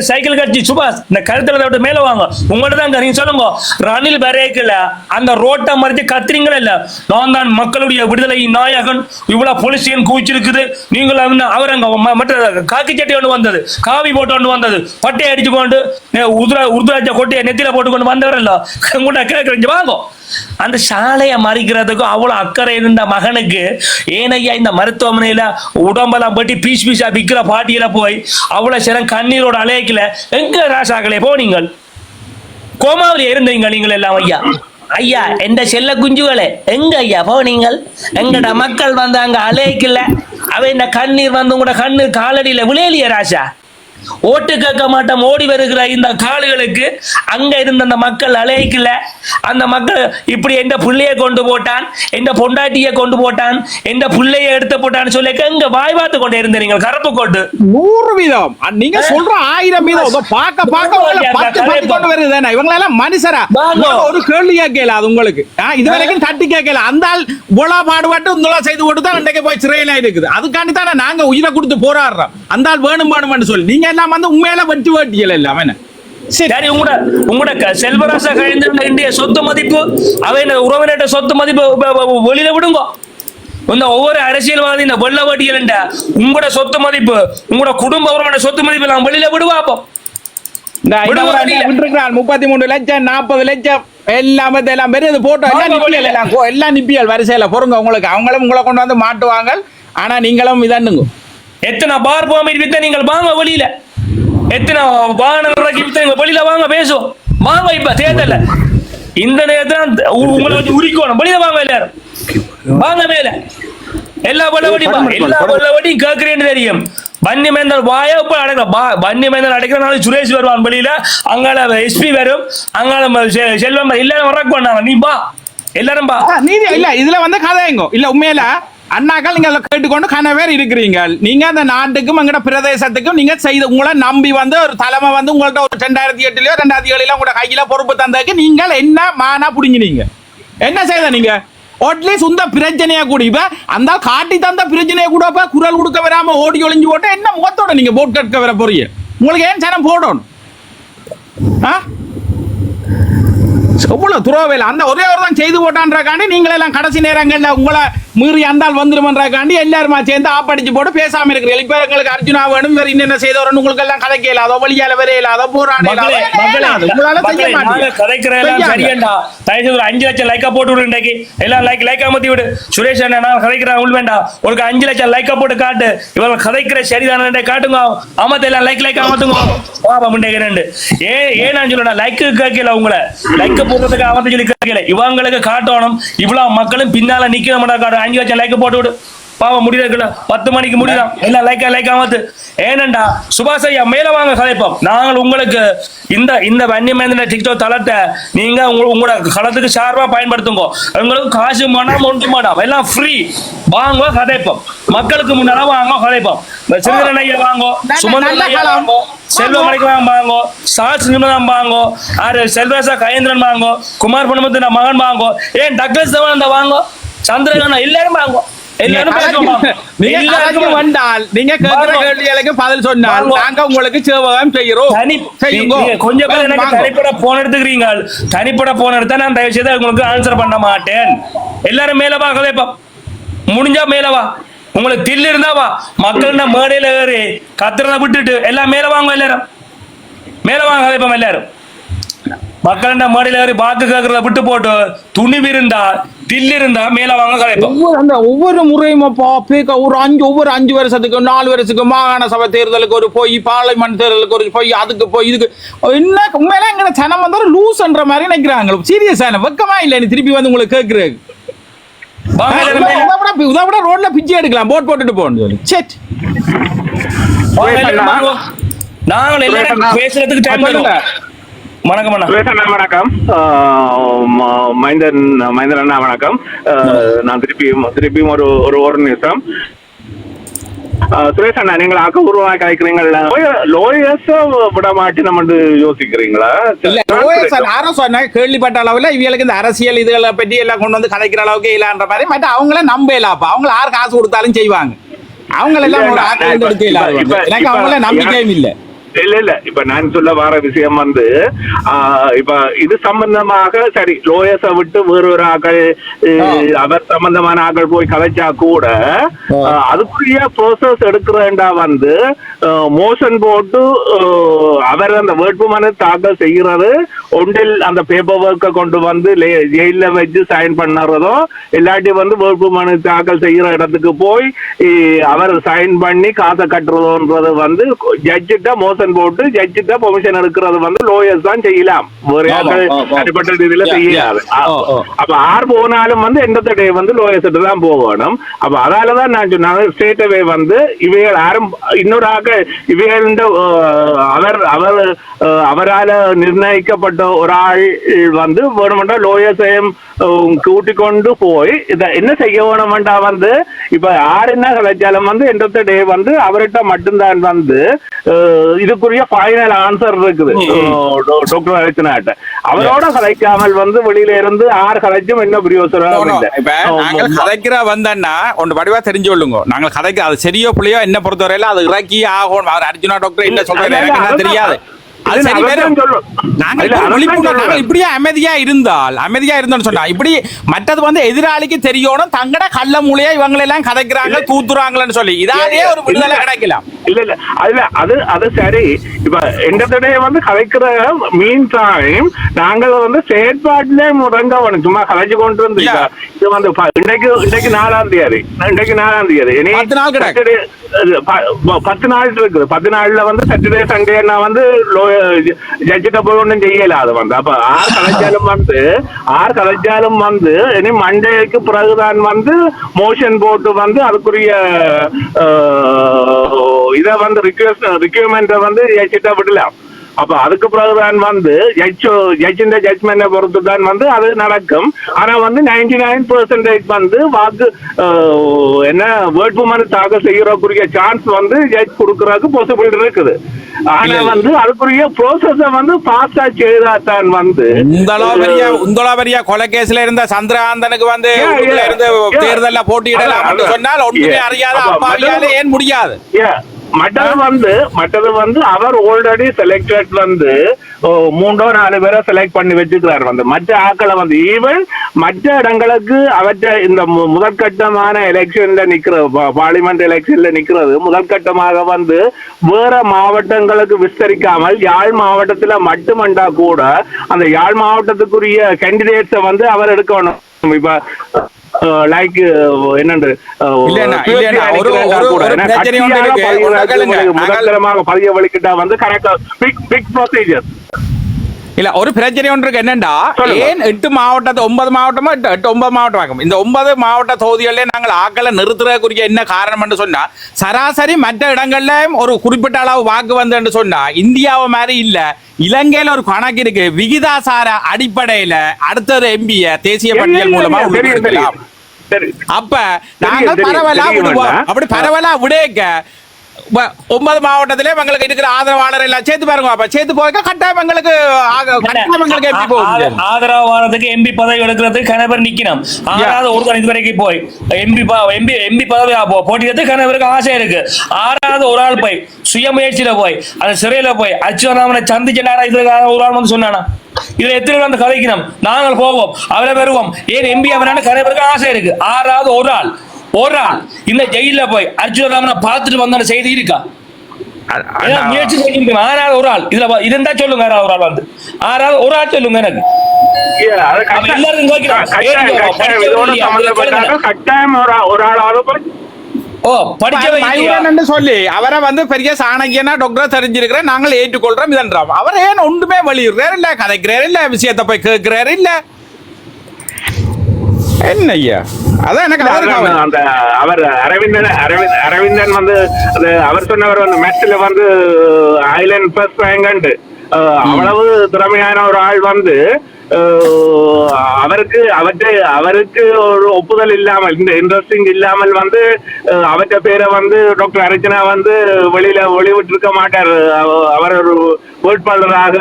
சைக்கிள் கட்சி சுபாஷ் இந்த கருத்துல விட்டு மேல வாங்க உங்கள்ட்ட தான் நீங்க சொல்லுங்க. ரணில் பரேக்கல அந்த ரோட்டை மறிச்சு கத்துறீங்களா இல்ல, நான் தான் மக்களுடைய விடுதலை நாயகன் இவ்வளவு போலீசியன் கூச்சிருக்குது நீங்கள் அவர் அங்க மற்ற காக்கி சட்டை ஒன்று வந்தது காவி போட்டு கொண்டு வந்தது பட்டையை அடிச்சு கொண்டு உருதுராஜ கொட்டையை நெத்தியில போட்டு கொண்டு வந்தவரல்ல கூட கேட்கறீங்க வாங்க. அந்த சாலையை மறிக்கிறதுக்கும் அவ்வளவு அக்கறை இருந்த மகனுக்கு ஏனையா இந்த மருத்துவமனையில உடம்பெல்லாம் பட்டி பீஸ் பீஸா விற்கிற பாட்டியில போய் அவ்வளவு சிலம் கண்ணீரோட அலைக்கல எங்க ராசாக்களே போனீங்கள் கோமாவில இருந்தீங்க நீங்கள் எல்லாம் ஐயா ஐயா எந்த செல்ல குஞ்சுகளே எங்க ஐயா போனீங்கள் எங்கட மக்கள் வந்து அங்க அலைக்கல அவ இந்த கண்ணீர் வந்து உங்களோட கண்ணீர் காலடியில விளையலிய ராசா ஓட்டு கேட்க மாட்டோம் ஓடி வருகிற இந்த காடுகளுக்கு அங்க இருந்த அந்த மக்கள் அலைக்கல. அந்த மக்கள் இப்படி எந்த புள்ளைய கொண்டு போட்டான் எந்த பொண்டாட்டியை கொண்டு போட்டான் எந்த புள்ளைய எடுத்து போட்டான்னு சொல்லி எங்க வாய் பார்த்து கொண்டே இருந்தீங்க கருப்பு கோட்டு 100% நீங்க சொல்ற 1000% பாக்க கொண்டு வருது. இவங்க எல்லாம் மனுஷரா ஒரு கேள்வி கேட்கல அது உங்களுக்கு இது வரைக்கும் தட்டி கேட்கல அந்த போலா பாடுபாட்டு உங்களா செய்து போட்டு தான் இன்றைக்கு போய் சிறையில இருக்குது. அதுக்காண்டி தானே நாங்க உயிரை கொடுத்து போராடுறோம். அந்த வேணும் வேணும்னு சொல்லி நீங்க எல்லாம் வந்து உண்மையில வெட்டி வேட்டியல எல்லாம் என்ன சரி உங்களோட செல்வராசா கழிந்த இந்திய சொத்து மதிப்பு அவை உறவினர்கிட்ட சொத்து மதிப்பு வெளியில விடுங்க. இந்த ஒவ்வொரு அரசியல்வாதி இந்த வெள்ள வட்டியல் உங்களோட சொத்து மதிப்பு உங்களோட குடும்ப உறவினோட சொத்து மதிப்பு நான் வெளியில விடுவாப்போ 33 லட்சம் 40 லட்சம் எல்லாமே எல்லாம் பெரிய போட்டோ எல்லாம் நிப்பியல் வரிசையில பொறுங்க உங்களுக்கு அவங்களும் உங்களை கொண்டு வந்து மாட்டுவாங்க. ஆனா நீங்களும் இதன்னுங்க எத்தனை பார் போகாம வித்த நீங்கள் வாங்க வெளியில எத்தனை வாகனங்கள் வித்த வெளியில வாங்க பேசுவோம் வாங்க. இப்ப தேர்தல் இந்த நேரத்தில் உங்களை வச்சு உரிக்கணும் வெளியில வாங்க எல்லாரும் வாங்க மேல எல்லா வெள்ளவட்டியும் கேட்கிறேன்னு தெரியும். வன்னி மேந்தல் வாய வன்னி மேந்தல் அடைக்கிறனால சுரேஷ் வருவான் வெளியில அங்கால எஸ்பி வரும் அங்கால செல்வம் எல்லாரும் வர்றக்கு பண்ணாங்க நீ பா எல்லாரும் பா நீதி இல்ல இதுல வந்து கதைங்கோ இல்ல உண்மையில அண்ணாக்கள் நீங்க கேட்டுக்கொண்டு கனவேர் இருக்கிறீங்க. நீங்க அந்த நாட்டுக்கும் எங்கட பிரதேசத்துக்கும் நீங்க செய்த உங்களை நம்பி வந்து ஒரு தலைமை வந்து உங்கள்ட்ட ஒரு 2008லயோ 2007 உங்களோட கையில பொறுப்பு தந்ததுக்கு நீங்கள் என்ன மானா புடிங்கினீங்க என்ன செய்த நீங்க அட்லீஸ்ட் இந்த பிரச்சனையா கூட இப்ப அந்த காட்டி தந்த பிரச்சனையை கூட குரல் கொடுக்க வராம ஓடி ஒளிஞ்சு போட்டு என்ன முகத்தோட நீங்க போட் கேட்க வர போறீங்க உங்களுக்கு ஏன் சனம் போடணும் துறவையில் அந்த ஒரே ஒரு தான் செய்து போட்டான்றக்காண்டி நீங்களெல்லாம் கடைசி நேரங்கள்ல உங்களை மீறி அந்தால் வந்துருமன்றக்காண்டி எல்லாருமா சேர்ந்து ஆப்படிச்சு போட்டு பேசாம இருக்கிறீங்க. இப்ப எங்களுக்கு அர்ஜுனா வேணும் வேற இன்னென்ன செய்தவரன்னு உங்களுக்கு எல்லாம் கதைக்க இல்லாதோ வழியால வேற இல்லாதோ போராட 5 லட்சம் லைக்கா போட்டு விடு இன்றைக்கு எல்லாம் லைக் அமர்த்தி விடு சுரேஷ் அண்ணா கதைக்கிறேன் உள் வேண்டாம் ஒரு 5 லட்சம் லைக்கா போட்டு காட்டு இவங்க கதைக்கிற சரிதான காட்டுங்க அமர்த்த எல்லாம் லைக் அமர்த்துங்க பாப்பா முண்டேக்கிறேன் ஏன் நான் சொல்றேன் லைக்கு கேட்கல உங்களை லைக் போடுறதுக்கு அமர்த்தி சொல்லி கேட்கல இவங்களுக்கு காட்டணும் இவ்வளவு மக்களும் பின்னால நிக்கிற மாட்டா காட்டும் 5 லட்சம் லைக் போட்டு விடு பாவம் முடியல 10 மணிக்கு முடியலாம் எல்லாம் லைக் ஆமாத்து ஏனண்டா சுபாஷ் ஐயா மேல வாங்க கதைப்போம் நாங்கள் உங்களுக்கு இந்த வன்னியமேந்திர டிக்டாக் தளத்தை நீங்க உங்களோட களத்துக்கு சார்பா பயன்படுத்துங்க உங்களுக்கு காசு வேண்டாம் ஒன்று வேண்டாம் எல்லாம் ஃப்ரீ வாங்க கதைப்போம் மக்களுக்கு முன்னால வாங்க கதைப்போம் சிறுதரன் ஐயா வாங்கோ சுமந்திரன் ஐயா வாங்கோ செல்வமணிக்கு வாங்கோ சாட்சி நிமிடம் வாங்கோ செல்வராசா கயேந்திரன் வாங்கோ குமார் பொன்முத்து மகன் வாங்கோ ஏன் டக்ளஸ் தேவானந்தா வாங்கோ சந்திரகானா எல்லாரும் வாங்கோ நீங்க கேட்கிற கேள்விகளுக்கு பதில் சொன்னால் நாங்க உங்களுக்கு சேவகம் செய்யறோம். கொஞ்சம் பேர் எனக்கு தனிப்பட போன் எடுத்துக்கிறீங்க தனிப்பட போன் எடுத்தா நான் தயவு செய்து உங்களுக்கு ஆன்சர் பண்ண மாட்டேன். எல்லாரும் மேலவா கலைப்பா முடிஞ்சா மேலவா உங்களுக்கு தில்லு இருந்தாவா மக்கள் மேடையில ஏறி கத்துறத விட்டுட்டு எல்லாம் மேல வாங்க எல்லாரும் மேல வாங்க கலைப்போம் எல்லாரும் மக்கள் மேடையில ஏறி வாக்கு கேட்கறத விட்டு போட்டு துணிவு இருந்தா தில்லு இருந்தா மேல வாங்க கலைப்போம். ஒவ்வொரு முறையும் ஒவ்வொரு 5 வருஷத்துக்கு 4 வருஷத்துக்கு மாகாண சபை தேர்தலுக்கு ஒரு போய் பார்லிமெண்ட் தேர்தலுக்கு ஒரு போய் அதுக்கு போய் இதுக்கு என்ன உண்மையில எங்க சனம் வந்து ஒரு லூஸ்ன்ற மாதிரி நினைக்கிறாங்க. சீரியஸான வெக்கமா இல்லை திருப்பி வந்து உங்களுக்கு கேட்கறது ரோட்ல பிச்சை எடுக்கலாம் போட் போட்டுட்டு போகணும் நாங்கள் எல்லாரும் பேசுறதுக்கு டைம் தருவோம். வணக்கம் அண்ணா. வணக்கம் மைந்தன் அண்ணா வணக்கம். நான் திருப்பியும் ஒரு நிமிஷம். சுரேஷ் அண்ணா, நீங்கள் ஆக்கப்பூர்வமாக கலைக்கிறீங்களா? லோயர்ஸ் விட மாட்டினம் யோசிக்கிறீங்களா? கேள்விப்பட்ட அளவுல இவங்களுக்கு இந்த அரசியல் இதுகளை பற்றி எல்லாம் கொண்டு வந்து கதைக்கிற அளவுக்கு இல்லன்ற மாதிரி மற்ற அவங்கள நம்பலாப்பா. அவங்க யார் காசு கொடுத்தாலும் செய்வாங்க. அவங்க எல்லாம் ஒரு ஆட்கள் எடுக்க இல்லாத எனக்கு அவங்கள நம்பிக்கையும் இல்லை. இல்ல இப்ப நான் சொல்ல வர விஷயம் இப்ப இது சம்பந்தமாக சரி லோயர்ஸ விட்டு வேறொரு ஆக்கள் அவர் சம்பந்தமான ஆக்கள் போய் கதைச்சா கூட அதுக்குரிய ப்ரோசஸ் எடுக்கிறேன்டா மோஷன் போட்டு அவர் அந்த வேட்புமனு தாக்கல் செய்யறது ஒன்றில் அந்த பேப்பர் ஒர்க்கை கொண்டு வந்து ஜெயில வச்சு சைன் பண்ணுறதோ இல்லாட்டி வேட்புமனு தாக்கல் செய்யற இடத்துக்கு போய் அவர் சைன் பண்ணி காசை கட்டுறதோன்றது ஜட்ஜிட்ட மோசன் போட்டு ஜட்ஜிட்ட பெர்மிஷன் எடுக்கிறது லோயர்ஸ் தான் செய்யலாம். வேற தனிப்பட்ட ரீதியில செய்யாது. அப்ப ஆர் போனாலும் எந்த தடவை லோயர்ஸ் தான் போகணும். அப்ப அதாலதான் நான் சொன்னாங்க ஸ்டேட்டவே இவைகள் யாரும் இன்னொரு ஆக இவைகள் அவரால் நிர்ணயிக்கப்பட்ட ஒரு ஆள் வேணுமெண்டா லோயர்ஸையும் கூட்டிக் கொண்டு போய் இத என்ன செய்ய வேணுமெண்டா இப்ப யார் என்ன கலைச்சாலும் எந்த டே அவர்கிட்ட மட்டும்தான் இதுக்குரிய ஃபைனல் ஆன்சர் இருக்குது. டாக்டர் அர்ச்சனாட்ட அவரோட கலைக்காமல் வெளியில இருந்து யார் கலைச்சும் என்ன பிரயோசனம் இல்லை. கதைக்கிற வந்தா ஒன்று வடிவா தெரிஞ்சு கொள்ளுங்க. நாங்கள் கதைக்க அது சரியோ பிள்ளையோ என்ன பொறுத்தவரையில அது இறக்கி ஆகும். அவர் அர்ஜுனா டாக்டர் என்ன சொல்றாரு எனக்கு என்ன தெரியாது. இப்படியே அமைதியா இருந்தோம்னு சொன்னா இப்படி மற்றது எதிராளிக்கு தெரியணும் தங்கட கள்ள மூலையா இவங்க எல்லாம் கதைக்கிறாங்க தூத்துறாங்கன்னு சொல்லி இதாலே ஒரு விடுதலை கிடைக்கலாம். இல்ல அது சரி. இப்ப எந்த கதைக்கிற மீன் டைம் நாங்கள் செயற்பாட்டிலே முறங்கவணும். சும்மா கதைச்சு கொண்டு வந்து இது இன்றைக்கு 4ஆம் தேதி 10 நாள் இருக்குது. 10 நாள்ல சாட்டர்டே சண்டே ஜட்ஜிட்ட போய் ஒன்றும் செய்யல. அது அப்ப ஆறு கலைச்சாலும் இனி மண்டேக்கு பிறகுதான் மோஷன் போட்டு அதுக்குரிய இதை ரிக்வயர்மெண்ட் ஜட்ஜிட்ட விடலாம். அப்ப அதுக்கு பிறகுதான் ஜட்ஜின் ஜட்ஜ்மெண்ட்டை பொறுத்து தான் அது நடக்கும். ஆனா 99% வாக்கு என்ன வேட்புமனு தாக்கல் செய்யறக்குரிய சான்ஸ் ஜட்ஜ் கொடுக்கறதுக்கு பாசிபிலிட்டி இருக்குது. ஆனா அதுக்குரிய ப்ரோசஸ பாஸ்டா செய்தாதான் உந்தோலாவரியா கொலை கேஸ்ல இருந்த சந்திரகாந்தனுக்கு தேர்தல்ல போட்டியிடலாம் சொன்னால் ஒன்றுமே அறியாத அப்பாவியால ஏன் முடியாது. மற்றது அவர் ஆல்ரெடி செலக்டட் 3-4 பேரை செலக்ட் பண்ணி வச்சுக்கிறார். மற்ற ஆக்களை ஈவன் மற்ற இடங்களுக்கு அவற்றை இந்த முதற்கட்டமான எலெக்ஷன்ல பார்லிமெண்ட் எலெக்ஷன்ல நிக்கிறது முதற்கட்டமாக வேற மாவட்டங்களுக்கு விஸ்தரிக்காமல் யாழ் மாவட்டத்துல மட்டுமண்டா கூட அந்த யாழ் மாவட்டத்துக்குரிய கேண்டிடேட்ஸை அவர் எடுக்கணும். இப்ப லைக் என்னன்று முதற்கரமாக பதிய வலிக்கிட்டா கரெக்டா பிக் ப்ரொசீஜர் இல்ல. ஒரு பிரச்சனை ஒன்று என்னண்டா ஏன் 9 மாவட்டமோ 9 மாவட்டம் ஆகும். இந்த 9 மாவட்ட தொகுதிகளிலே நாங்கள் ஆக்களை நிறுத்துறதுக்குரிய என்ன காரணம் சொன்னா சராசரி மற்ற இடங்கள்ல ஒரு குறிப்பிட்ட அளவு வாக்கு வந்து சொன்னா இந்தியாவை மாதிரி இல்ல. இலங்கையில ஒரு கணக்கு இருக்கு. விகிதாசார அடிப்படையில அடுத்த எம்பிய தேசிய பட்டியல் மூலமா உருவாக்கலாம். அப்ப நாங்கள் பரவலா விடுவோம். அப்படி பரவலா விடேக்க 9 மாவட்டத்திலே எங்களுக்கு இருக்கிற ஆதரவாளர் எல்லாம் சேர்த்து பாருங்க. அப்ப சேர்த்து போக கட்டாயம் எங்களுக்கு எம்பி போகும். ஆதரவாளருக்கு எம்பி பதவி எடுக்கிறதுக்கு கணவர் நிக்கணும். ஆறாவது ஒரு இது வரைக்கும் போய் எம்பி பதவி போட்டியிடறதுக்கு கணவருக்கு ஆசை இருக்கு. ஆறாவது ஒரு ஆள் போய் சுயமுயற்சியில போய் அந்த சிறையில போய் அச்சுவனாமனை சந்திச்சனாரா இதுக்காக ஒரு ஆள் சொன்னானா இதுல எத்தனை வந்து கதைக்கணும். நாங்கள் போவோம் அவரை பெறுவோம். ஏன் எம்பி அவரான கணவருக்கு ஆசை இருக்கு. ஆறாவது ஒரு ஆள் இந்த ஜெயில போய் அர்ஜுனராமனை பார்த்துட்டு வந்த செய்தி இருக்கா? முயற்சி செஞ்சிருக்கணும். ஆறாவது ஒரு ஆள் இதுல இருந்தா சொல்லுங்க. ஆறாவது ஒரு ஆள் ஆறாவது ஒரு ஆள் சொல்லுங்க எனக்கு. சொல்லி அவரை பெரிய சாணக்கியனா டாக்டர் தெரிஞ்சிருக்கிறேன் நாங்கள் ஏற்றுக்கொள்றோம் இதன்றாம். அவர் ஏன் ஒன்றுமே வலியுறாரு இல்ல, கதைக்கிறாரு இல்ல, விஷயத்தை போய் கேட்கிறாரு இல்ல. என்ன ஐயா அதான் எனக்கு அந்த அவர் அரவிந்தன் வந்து அவர் சொன்னவர் வந்து மெட்ல வந்து ஐலண்ட் ஃபர்ஸ்ட் ரேங்க் அவ்வளவு திறமையான ஒரு ஆள் வந்து அவருக்கு ஒரு ஒப்புதல் இல்லாமல் இந்த இன்ட்ரெஸ்டிங் இல்லாமல் வந்து அவற்ற பேரை வந்து டாக்டர் அர்ச்சனா வந்து வெளிவிட்டு இருக்க மாட்டார். அவர் ஒரு வேட்பாளராக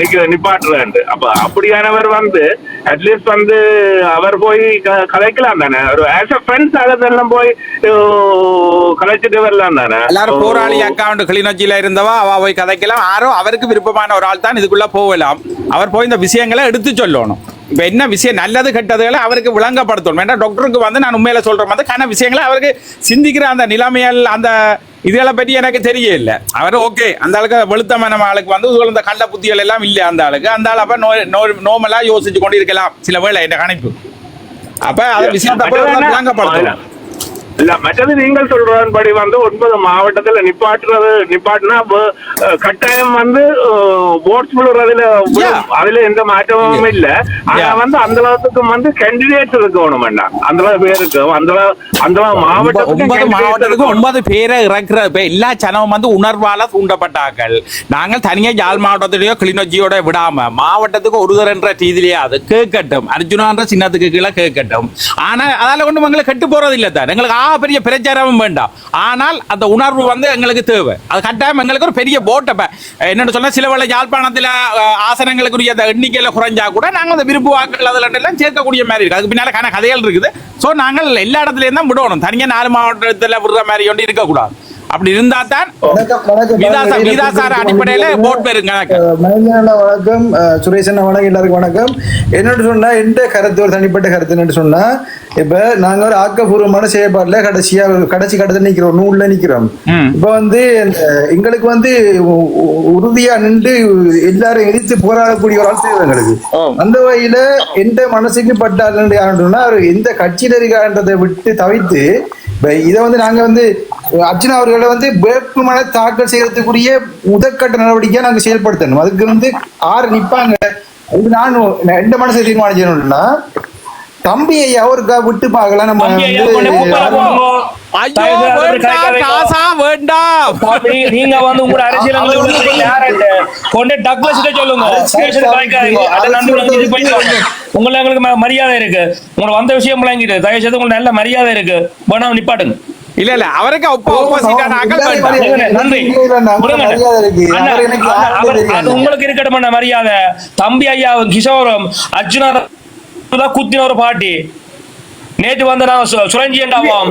நிப்பாட்டுறாரு. அப்ப அப்படியானவர் வந்து அட்லீஸ்ட் வந்து அவர் போய் கலைக்கலாம் தானே, ஒரு ஆஸ் அ ஃப்ரெண்ட்ஸ் அதெல்லாம் போய் கலைச்சிட்டு வரலாம் தானே. எல்லாரும் போராளி அக்கௌண்ட் கிளிநொச்சியில இருந்தவா அவ போய் கதைக்கலாம். யாரோ அவருக்கு விருப்பமான ஒரு ஆள் தான் இதுக்குள்ள போகலாம். அவர் போய் இந்த விஷயங்களை எடுத்து சொல்லணும். இப்ப என்ன விஷயம் நல்லது கெட்டதுகளை அவருக்கு விளங்கப்படுத்தணும். ஏன்னா டாக்டருக்கு வந்து நான் உண்மையில சொல்ற மாதிரி கன விஷயங்களை அவருக்கு சிந்திக்கிற அந்த நிலைமைகள் அந்த இதுகளை பற்றி எனக்கு தெரியல. அவர் ஓகே அந்த ஆளுக்கு வெளுத்தமான ஆளுக்கு வந்து இந்த கள்ள புத்திகள் எல்லாம் இல்லை. அந்த ஆளுக்கு அந்த ஆள் அப்ப நோமலா யோசிச்சு கொண்டு இருக்கலாம் சில வேளை என்ற கணிப்பு. அப்ப அது விஷயத்தை விளங்கப்படுத்தணும். இல்ல மற்றது நீங்கள் சொல்றபடி வந்து 9 மாவட்டத்துல நிப்பாட்டினா கட்டாயம் வந்து ஓட்ஸ் விழுறதுல அதுல எந்த மாற்றமும் இல்ல. ஆனா வந்து அந்த அளவுக்கு வந்து கேண்டிடேட் இருக்கணும் வேண்டாம். அந்த பேருக்கு அந்த மாவட்டத்துக்கு 9 பேரை இறக்குற எல்லா சனமும் வந்து உணர்வால தூண்டப்பட்டார்கள். நாங்கள் தனியா யாழ் மாவட்டத்திலேயோ கிளிநொச்சியோட விடாம மாவட்டத்துக்கு ஒருதர் என்ற ரீதியிலேயே அது கேட்கட்டும். அர்ஜுனான்ற சின்னத்துக்கு கீழே கேட்கட்டும். ஆனா அதால கொண்டு எங்களை கெட்டு போறது இல்லை தான். எங்களுக்கு பெரிய பிரச்சாரமும் வேண்டாம். ஆனால் அந்த உணர்வு வந்து எங்களுக்கு தேவை. அது கட்டாயம் எங்களுக்கு ஒரு பெரிய போட்டை என்னன்னு சொன்னா சில வேளை யாழ்ப்பாணத்தில் ஆசனங்களுக்குரிய எண்ணிக்கையில குறைஞ்சா கூட நாங்கள் அந்த விருப்பு வாக்குகள் அதில் எல்லாம் சேர்க்கக்கூடிய மாதிரி இருக்கு. அதுக்கு பின்னால கதைகள் இருக்குது. ஸோ நாங்கள் எல்லா இடத்துலயும் தான் விடணும். தனியா 4 மாவட்டத்தில் விடுற மாதிரி ஒன்று இருக்கக்கூடாது. அப்படி இருந்தா தான் விதாசார அடிப்படையில போட் பெறுங்க. வணக்கம் சுரேஷன், வணக்கம் எல்லாருக்கும் வணக்கம். என்னன்னு சொன்னா எந்த கருத்து ஒரு தனிப்பட்ட கருத்து என்னன்னு சொன்னா, இப்ப நாங்க ஒரு ஆக்கப்பூர்வமான செயற்பாடுல கடைசி கட்டத்தில் நிக்கிறோம், நூல்ல நிக்கிறோம். இப்ப வந்து எங்களுக்கு வந்து உறுதியா நின்று எல்லாரும் எதிர்த்து போராடக்கூடிய ஒரு ஆள் தேவை எங்களுக்கு. அந்த வகையில எந்த மனசுக்கு பட்டால் யாருன்னா எந்த கட்சியில இருக்கான்றதை விட்டு தவிர்த்து இதை வந்து நாங்க வந்து அர்ச்சனா அவர்களை வந்து வேட்புமனு தாக்கல் செய்யறதுக்குரிய முதற்கட்ட நடவடிக்கையா நாங்க செயல்படுத்தணும். அதுக்கு வந்து 6 நிப்பாங்க. நான் எந்த மனசை தீர்மானிச்சேன்னா தம்பி ஐயா அவருக்கா விட்டு பார்க்கலாம். நம்ம நீங்க வந்து உங்களோட அரசியல் உங்களை எங்களுக்கு மரியாதை இருக்கு. உங்களை வந்த விஷயம் விளங்கிட்டு தயவு செய்து உங்களுக்கு நல்ல மரியாதை இருக்கு. வேணா நிப்பாட்டுங்க. இல்ல அவருக்கு நன்றி. உங்களுக்கு இருக்கட்டும் மரியாதை. தம்பி ஐயா கிஷோரம் அர்ஜுனா குத்தின ஒரு பாட்டி நேற்று வந்து நான் சுரஞ்சியண்டாவோம்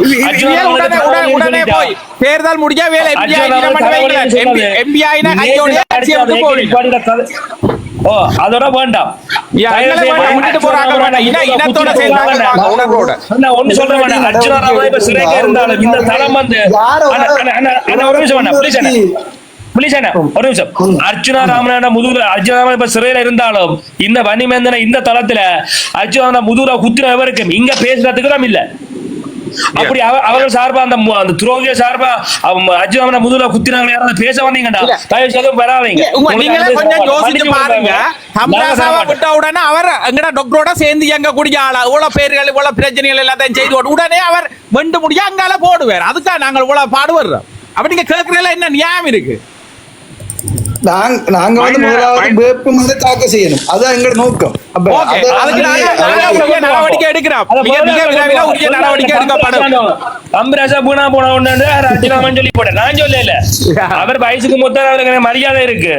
உடனே போய் தேர்தல் முடிஞ்சா வேலை அதோட வேண்டாம். ஒன்னு சொல்றேன், அர்ஜுனா இப்ப சிறைக்கு இருந்தாலும் இந்த தளம் வந்து ஒரு நிமிஷம் அர்ஜுனா ராமநாத முதுகுல அர்ஜுனா இப்ப சிறையில இருந்தாலும் இந்த வன்னிமேந்தன இந்த தளத்துல அர்ஜுனா முதுகுல குத்திர வரைக்கும் இங்க பேசுறதுக்கு தான் இல்ல. அப்படி அவர்கள் சார்பா அந்த துரோகிய சார்பா அர்ஜுனா முதுகுல குத்தினாங்க யாராவது பேச வந்தீங்கடா தயவு செய்து வராதீங்க. கொஞ்சம் யோசிச்சு பாருங்க. உடனே அவர் எங்கடா டாக்டரோட சேர்ந்து எங்க கூடிய ஆளா இவ்வளவு பேர்கள் இவ்வளவு பிரச்சனைகள் எல்லாத்தையும் செய்து உடனே அவர் வெண்டு முடியா அங்கால போடுவார். அதுக்காக நாங்கள் இவ்வளவு பாடுபடுறோம். அப்படி நீங்க கேட்கறதுல என்ன நியாயம் இருக்கு? நாங்க வந்து முதலாவது வேட்புமனு தாக்கல் செய்யணும். அதான் எங்களோட நோக்கம். நடவடிக்கை எடுக்கிறோம். அவர் வயசுக்கு மொத்தம் அவருக்கு மரியாதை இருக்கு.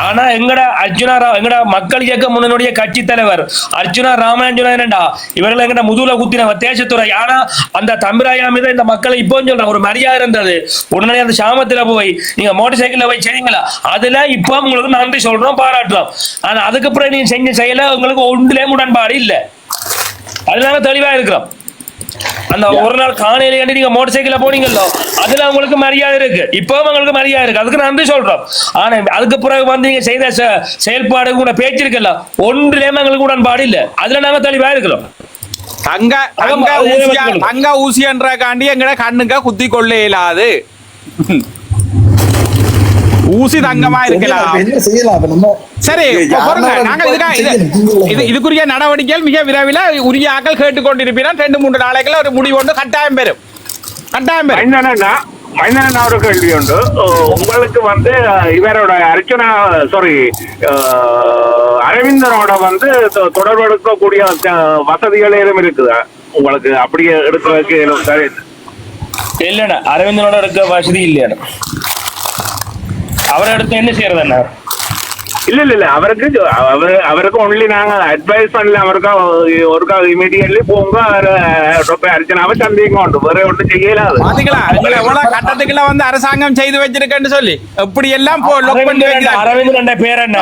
ஆனா எங்கட அர்ஜுனா எங்கட மக்கள் இயக்க முன்னணியுடைய கட்சி தலைவர் அர்ஜுனா ராமநாதன்டா இவர்கள் எங்கட முதுகுல குத்தினவர் தேசத்துறை. ஆனா அந்த தம்பிராயா மீது இந்த மக்களை இப்போ சொல்றேன் ஒரு மரியாதை இருந்தது. உடனே அந்த சாமத்துல போய் நீங்க மோட்டார் சைக்கிள்ல போய் செய்யுங்களா அதுல இப்ப உங்களுக்கு நன்றி சொல்றோம், பாராட்டுறோம். ஆனா அதுக்கப்புறம் நீங்க செஞ்ச செயல உங்களுக்கு ஒன்றிலே உடன்பாடு இல்ல. அதனால தெளிவா இருக்கிறோம். அந்த ஒரு நாள் காலையில நீங்க மோட்டார் சைக்கிள்ல போனீங்களோ அதுல உங்களுக்கு மரியாதை இருக்கு. இப்பவும் உங்களுக்கு மரியாதை இருக்கு. அதுக்கு நன்றி சொல்றோம். ஆனா அதுக்கு பிறகு வந்து நீங்க செய்த செயல்பாடு கூட பேச்சு இருக்குல்ல ஒன்றிலேயும் எங்களுக்கு உடன்பாடு இல்ல. அதுல நாங்க தெளிவா இருக்கிறோம். தங்க ஊசியன்றக்காண்டி எங்கட கண்ணுங்க குத்தி கொள்ள இயலாது. ஊசி தங்கமா இருக்கலாம். என்ன செய்யலாம் அப்ப நம்ம? சரி பொறுங்க, நாங்கள் இதுக்குரிய நடவடிக்கைகள் மிக விரைவில் உரிய ஆக்கள் கேட்டுக்கொண்டிருப்பீர்கள். 2-3 நாளைக்குள்ள ஒரு முடிவு ஒன்று கட்டாயம் பெறும். மைந்தனண்ணா ஒரு கேள்வி உண்டு. உங்களுக்கு வந்து இவரோட அர்ச்சனா அரவிந்தனோட வந்து தொடர்பு எடுக்கக்கூடிய வசதிகள் ஏதும் இருக்குதா உங்களுக்கு? அப்படியே எடுக்கிறதுக்கு இல்லண்ணா, அரவிந்தனோட இருக்க வசதி இல்லையா? அவரை எடுத்து என்ன செய்யறது அண்ணா? இல்ல அவருக்கு ஒன்லி நாங்க அட்வைஸ் பண்ணல. அவருக்கா இமீடியட்லி போங்க டாக்டர் அர்ச்சனாவை சந்தேகம் உண்டு, வேற ஒன்றும் செய்யலாது. பாத்தீங்களா எவ்வளவு கட்டத்துக்குள்ள வந்து அரசாங்கம் செய்து வச்சிருக்கேன்னு சொல்லி எப்படி எல்லாம் அரவிந்தன் பேர் என்ன?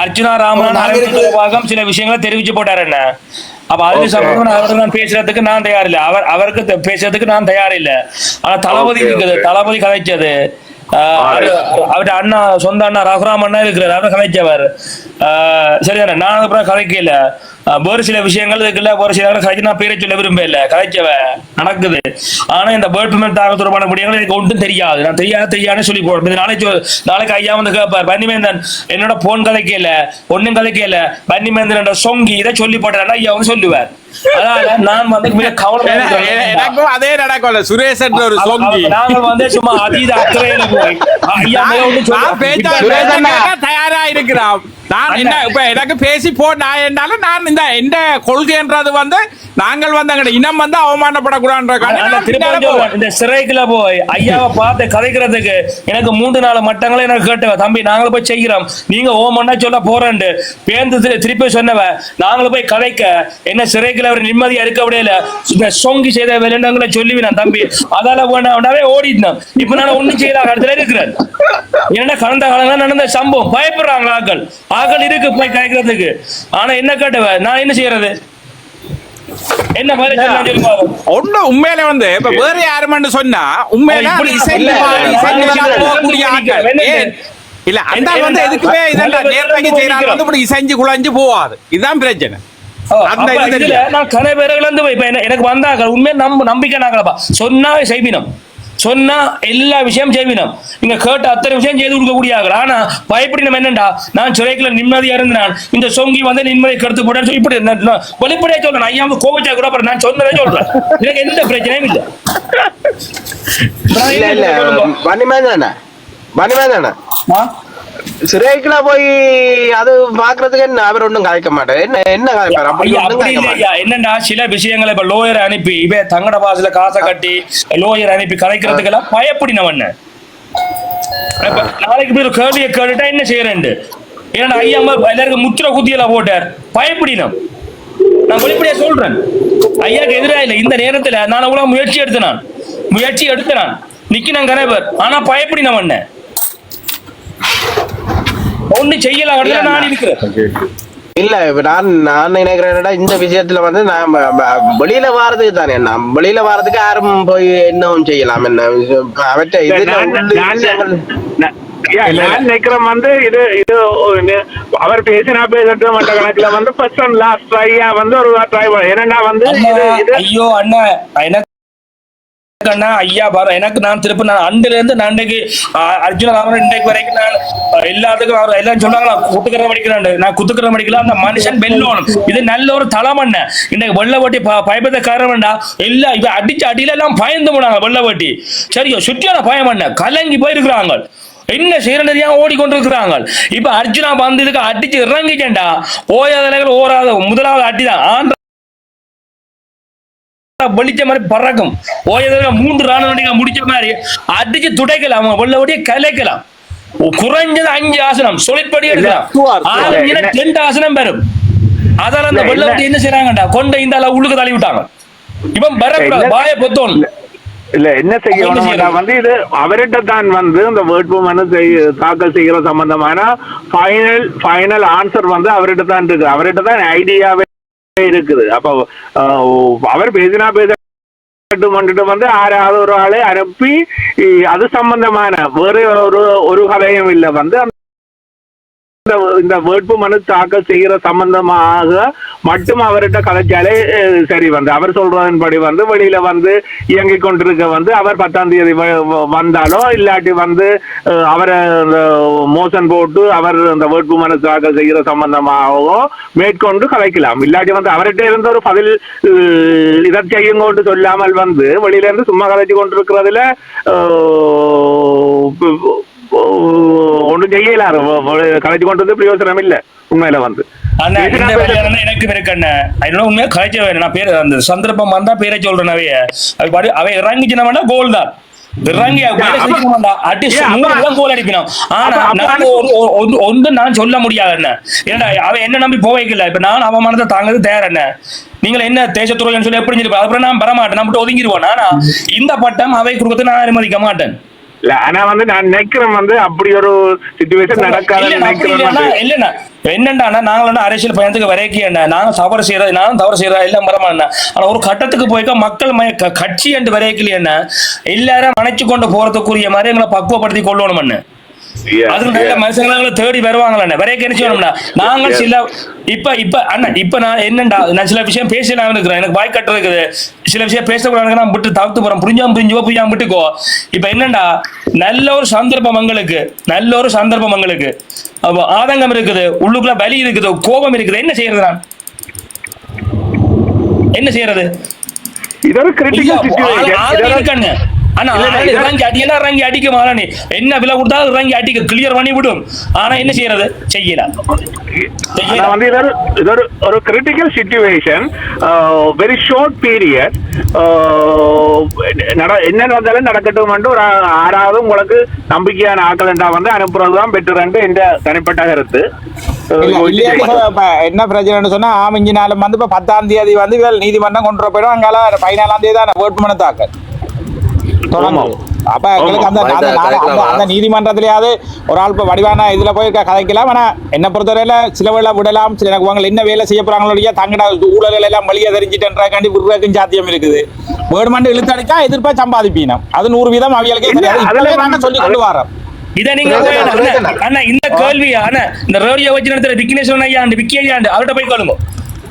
அர்ச்சனா ராமன் அரவிந்தன் சில விஷயங்களை தெரிவிச்சு போட்டாரு என்ன. அப்ப அது சம்பந்தம் அவருக்கு பேசுறதுக்கு நான் தயார் இல்ல, அவருக்கு பேசுறதுக்கு நான் தயார் இல்ல. ஆனா தளபதி இருக்குது, தளபதி கதைச்சது அவருடைய அண்ணா, சொந்த அண்ணா ரகுராம் அண்ணா இருக்கிறார், அவர் கதைச்சவர். சரிதானே? நான் அப்புறம் கதைக்கல. வேறு சில விஷயங்கள் இருக்குல்ல, ஒரு சில கதைச்சு நான் பேரை சொல்ல விரும்ப இல்லை, கதைச்சவ நடக்குது. ஆனா இந்த பேர்ட் பெர்மிட் தாக்க தொடர்பான முடியங்கள் எனக்கு ஒன்றும் தெரியாது. நான் தெரியாதுன்னு சொல்லி போடுறேன். நாளைக்கு ஐயா வந்து கேட்பார், பன்னிமேந்தன் என்னோட போன் கதைக்கல, ஒன்னும் கதைக்கல, பன்னிமேந்தன் என்ற சொங்கி இதை சொல்லி போட்டேன் ஐயா வந்து சொல்லுவார். அதனால நான் வந்து மிக கவனம் அதே நடக்கும். சுரேஷ் என்ற ஒரு சொங்கி நாங்கள் வந்து சும்மா அதீத அக்கறையில போய் ஐயா தயாரா இருக்கிறோம். நான் என்ன இப்ப எனக்கு பேசி நான் என்னாலும் நான் இந்த கொள்கைன்றது வந்து நாங்கள் வந்து அங்க இனம் வந்து அவமானப்படக்கூடாது. இந்த சிறைக்குள்ள போய் ஐயாவை பார்த்து கதைக்கிறதுக்கு எனக்கு 3-4 மட்டங்களை எனக்கு கேட்டவ, தம்பி நாங்களும் போய் செய்கிறோம், நீங்க ஓமன்னா சொல்ல போறேன் பேருந்து திருப்பி சொன்னவ, நாங்களும் போய் கதைக்க என்ன சிறைக்குள்ள அவர் நிம்மதியா இருக்க முடியல, சொங்கி செய்த வேலைங்களை சொல்லுவேன் தம்பி. அதால வேண்டாவே ஓடிட்டோம். இப்ப நான் ஒண்ணும் செய்யல இடத்துல இருக்கிறேன். ஏன்னா கடந்த காலங்கள் நடந்த சம்பவம் பயப்படுறாங்க ஆக்கள் இருக்கு போய் கதைக்கிறதுக்கு. ஆனா என்ன கேட்டவ, நான் என்ன செய்யறது? என்ன ஒண்ணு உண்மையில வந்து இப்ப வேற யாருன்னு சொன்னா உண்மையில இல்ல அந்த வந்து எதுக்குமே இதெல்லாம் நேர்மைக்கு செய்யறாங்க வந்து இப்படி இசைஞ்சு குழஞ்சு போவாது. இதுதான் பிரச்சனை. நான் கலை பேரை இழந்து போய் எனக்கு வந்தாங்க உண்மையை நம்பிக்கை நாங்களப்பா சொன்னா செய்வினம், சொன்னா எல்லா விஷயம் செய்வினம், நீங்க கேட்ட அத்தனை விஷயம் செய்து கொடுக்கக்கூடிய. ஆனா பயப்படினம் என்னண்டா, நான் சிறைக்குள்ள நிம்மதியா இருந்தான், இந்த சொங்கி வந்து நிம்மதியை கருத்து போட்டேன்னு இப்படி வெளிப்படையா சொல்றேன். ஐயா கோவிச்சா கூட நான் சொன்னதே சொல்றேன், எனக்கு எந்த பிரச்சனையும் இல்லை. சிறைக்குள்ள போய் அது பாக்குறதுக்கு என்ன அவர் ஒன்றும் கலைக்க மாட்டார். என்ன என்னண்டா சில விஷயங்களை இப்ப லோயர் அனுப்பி இவ தங்கட பாசுல காசை கட்டி லோயர் அனுப்பி கலைக்கிறதுக்கு எல்லாம் பயப்படினவன். நாளைக்கு போய் ஒரு கேள்வியை கேட்டுட்டா என்ன செய்யறேன்? ஏன்னா ஐயா எல்லாருக்கும் முத்திர குத்தியில போட்டார், பயப்படினோம். நான் வெளிப்படையா சொல்றேன், ஐயாக்கு எதிராக இல்லை. இந்த நேரத்துல நான் அவ்வளவு முயற்சி எடுத்தனான் நிக்கினான் கரைவர். ஆனா பயப்படினவன் ஒண்ணு செய்யலாம். நான் இருக்கிறேன் இல்ல நான் நினைக்கிறேன் இந்த விஷயத்துல வந்து நான் வெளியில வாரதுக்கு தானே, வெளியில வாரதுக்கு யாரும் போய் என்னவும் செய்யலாம். என்ன அவற்றை நான் நினைக்கிறேன் வந்து இது அவர் பேசினா பேசட்டும் மற்ற கணக்குல வந்து ஃபர்ஸ்ட் அண்ட் லாஸ்ட் ட்ரையா வந்து ஒரு ட்ரை என்னன்னா வந்து ஐயோ அண்ணா எனக்கு ஐயா பாரு எனக்கு நான் திருப்பி நான் அண்டுல இருந்து நான் இன்றைக்கு அர்ஜுன ராமன் இன்றைக்கு வரைக்கும் நான் எல்லாத்துக்கும் அவர் எல்லாம் சொன்னாங்களா குத்துக்கிற மடிக்கிறான், நான் குத்துக்கிற மடிக்கலாம். அந்த மனுஷன் வெல்லோணும். இது நல்ல ஒரு தளமண்ண. இன்னைக்கு வெள்ள வட்டி பயப்பத காரணம்டா எல்லாம் இவ அடிச்சு அடியில எல்லாம் பயந்து போனாங்க. வெள்ள வட்டி சரியோ சுற்றியான பயமண்ண கலங்கி போயிருக்கிறாங்க. என்ன செய்யறா ஓடிக்கொண்டிருக்கிறாங்க. இப்ப அர்ஜுனா வந்ததுக்கு அடிச்சு இறங்கிச்சேன்டா போயாத ஓராத முதலாவது அடிதான் வெளிச்ச மாதிரி பறக்கும். ஓயதுல 3 ராணுவ முடிச்ச மாதிரி அடிச்சு துடைக்கலாம். அவங்க வெள்ளவடியை கலைக்கலாம். குறைஞ்சது 5 ஆசனம் சொல்லிப்படி எடுக்கலாம். 2 ஆசனம் பெறும். அதால அந்த வெள்ளவடி என்ன செய்யறாங்கடா கொண்ட இந்த உள்ளுக்கு தள்ளி விட்டாங்க. இவன் வரக்கூடாது பாய பொத்தோன் இல்ல என்ன செய்யணும் வந்து இது அவர்கிட்ட தான் வந்து இந்த வேட்புமனு தாக்கல் செய்கிற சம்பந்தமான ஃபைனல் ஆன்சர் வந்து அவர்கிட்ட தான் இருக்கு. அவர்கிட்ட தான் ஐடியாவே இருக்குது. அப்ப அவர் பேசினா வந்து யாராவது ஒரு ஆளை அனுப்பி அது சம்பந்தமான வேற ஒரு கதையும் இல்லை வந்து இந்த வேட்பு மனு தாக்கல் செய்கிற சம்பந்தமாக மட்டும் அவர்கிட்ட கதைச்சாலே சரி. அவர் சொல்றதன்படி வெளியில இயங்கிக் கொண்டிருக்க அவர் 10ஆம் தேதி வந்தாலோ இல்லாட்டி அவரை மோசன் போட்டு அவர் அந்த வேட்பு மனு தாக்கல் செய்கிற சம்பந்தமாகவோ மேற்கொண்டு கலைக்கலாம். இல்லாட்டி அவர்கிட்ட இருந்த ஒரு பதில் இதை செய்யுங்கோட்டு சொல்லாமல் வெளியில இருந்து சும்மா கதைச்சு கொண்டிருக்கிறதுல ஒன்றும் செய்யலாரு கலைச்சு கொண்டு பிரயோஜனம் இல்ல. உண்மையில எனக்கு உண்மையா கலைச்ச வேணும். நான் பேர் அந்த சந்தர்ப்பம் வந்தா பேரை சொல்றேன். அவை இறங்கிச்சுனா கோல் தான் நான் சொல்ல முடியாது. என்ன அவன் என்ன நம்பி போவைக்கல. இப்ப நான் அவமானத்தை தாங்கிறது தேர் என்ன நீங்கள் என்ன தேசத்துறை சொல்லி எப்படி அப்புறம் நான் வரமாட்டேன். நம்ம ஒதுங்கிடுவோம். ஆனா இந்த பட்டம் அவை கொடுத்து நான் அனுமதிக்க மாட்டேன். ஆனா நான் நினைக்கிறேன் அப்படி ஒரு சிச்சுவேஷன் நடக்காது. என்னண்டா நாங்கள் அரசியல் பயணத்துக்கு வரைக்கும் நாங்க தவறு செய்யறது நானும் தவறு செய்யறா எல்லாம் வரமாட்டா. ஆனா ஒரு கட்டத்துக்கு போய்க்க மக்கள் கட்சி என்று வரைக்கல என்ன எல்லாரும் அணைச்சு கொண்டு போறதுக்குரிய மாதிரி எங்களை பக்குவப்படுத்தி கொள்ளணும். அதுக்கு நல்ல மனுஷங்களை தேடி வருவாங்களா வரைக்கும் என்ன செய்யணும்னா நாங்கள் சில இப்ப நான் என்னண்டா நான் சில விஷயம் பேசலாம் இருக்கிறேன். எனக்கு வாய் கட்டு இருக்குது. சில விஷயம் பேசக்கூடாது நான் விட்டு தவிர்த்து போறேன். புரிஞ்சாம விட்டுக்கோ. இப்ப என்னண்டா நல்ல ஒரு சந்தர்ப்பம் எங்களுக்கு ஆதங்கம் இருக்குது, உள்ளுக்குள்ள வலி இருக்குது, கோபம் இருக்குது. என்ன செய்யறது? நான் என்ன செய்யறது? இறங்கி அடிக்க மாறானே என்ன விலை கொடுத்தாலும் இறங்கி அடிக்க கிளியர் பண்ணி விடும். ஆனா என்ன செய்யறது? செய்யலாம். ஒரு critical situation, very short period. என்ன நடந்தாலும் நடக்கட்டும் ஒரு 6வது உங்களுக்கு நம்பிக்கையான ஆக்கலண்டா அனுப்புறதுதான் பெட்டர் என்ற தனிப்பட்ட கருத்து. என்ன பிரச்சனை சொன்னா ஆமிஞ்சினாலும் இப்ப 10ஆம் தேதி நீதிமன்றம் கொண்டு போயிடும். அங்கால 14ஆம் தேதி தான் வேட்புமனு தாக்கல். அப்ப எங்களுக்கு அந்த நீதிமன்றத்திலேயாவது ஒரு ஆள் வடிவான இதுல போய் கதைக்கலாம். ஆனா என்ன பொறுத்தவரையில சில வேலை விடலாம். சில என்ன வேலை செய்ய போறாங்களோ தங்கட ஊழல்கள் எல்லாம் வழியா தெரிஞ்சுட்டேன்றாண்டி விடுறதுக்கும் சாத்தியம் இருக்குது. வேணுமென்று இழுத்தடிக்கா எதிர்ப்பா சம்பாதிப்பீனம். அது 100% அவியலுக்கே தெரியாது. சொல்லி கொண்டு வரோம். இதை நீங்க இந்த கேள்வி இந்த ரேடியோ வச்சு நடத்துற விக்னேஸ்வரன் ஐயா விக்கி ஐயா அவர்கிட்ட போய் கேளுங்க.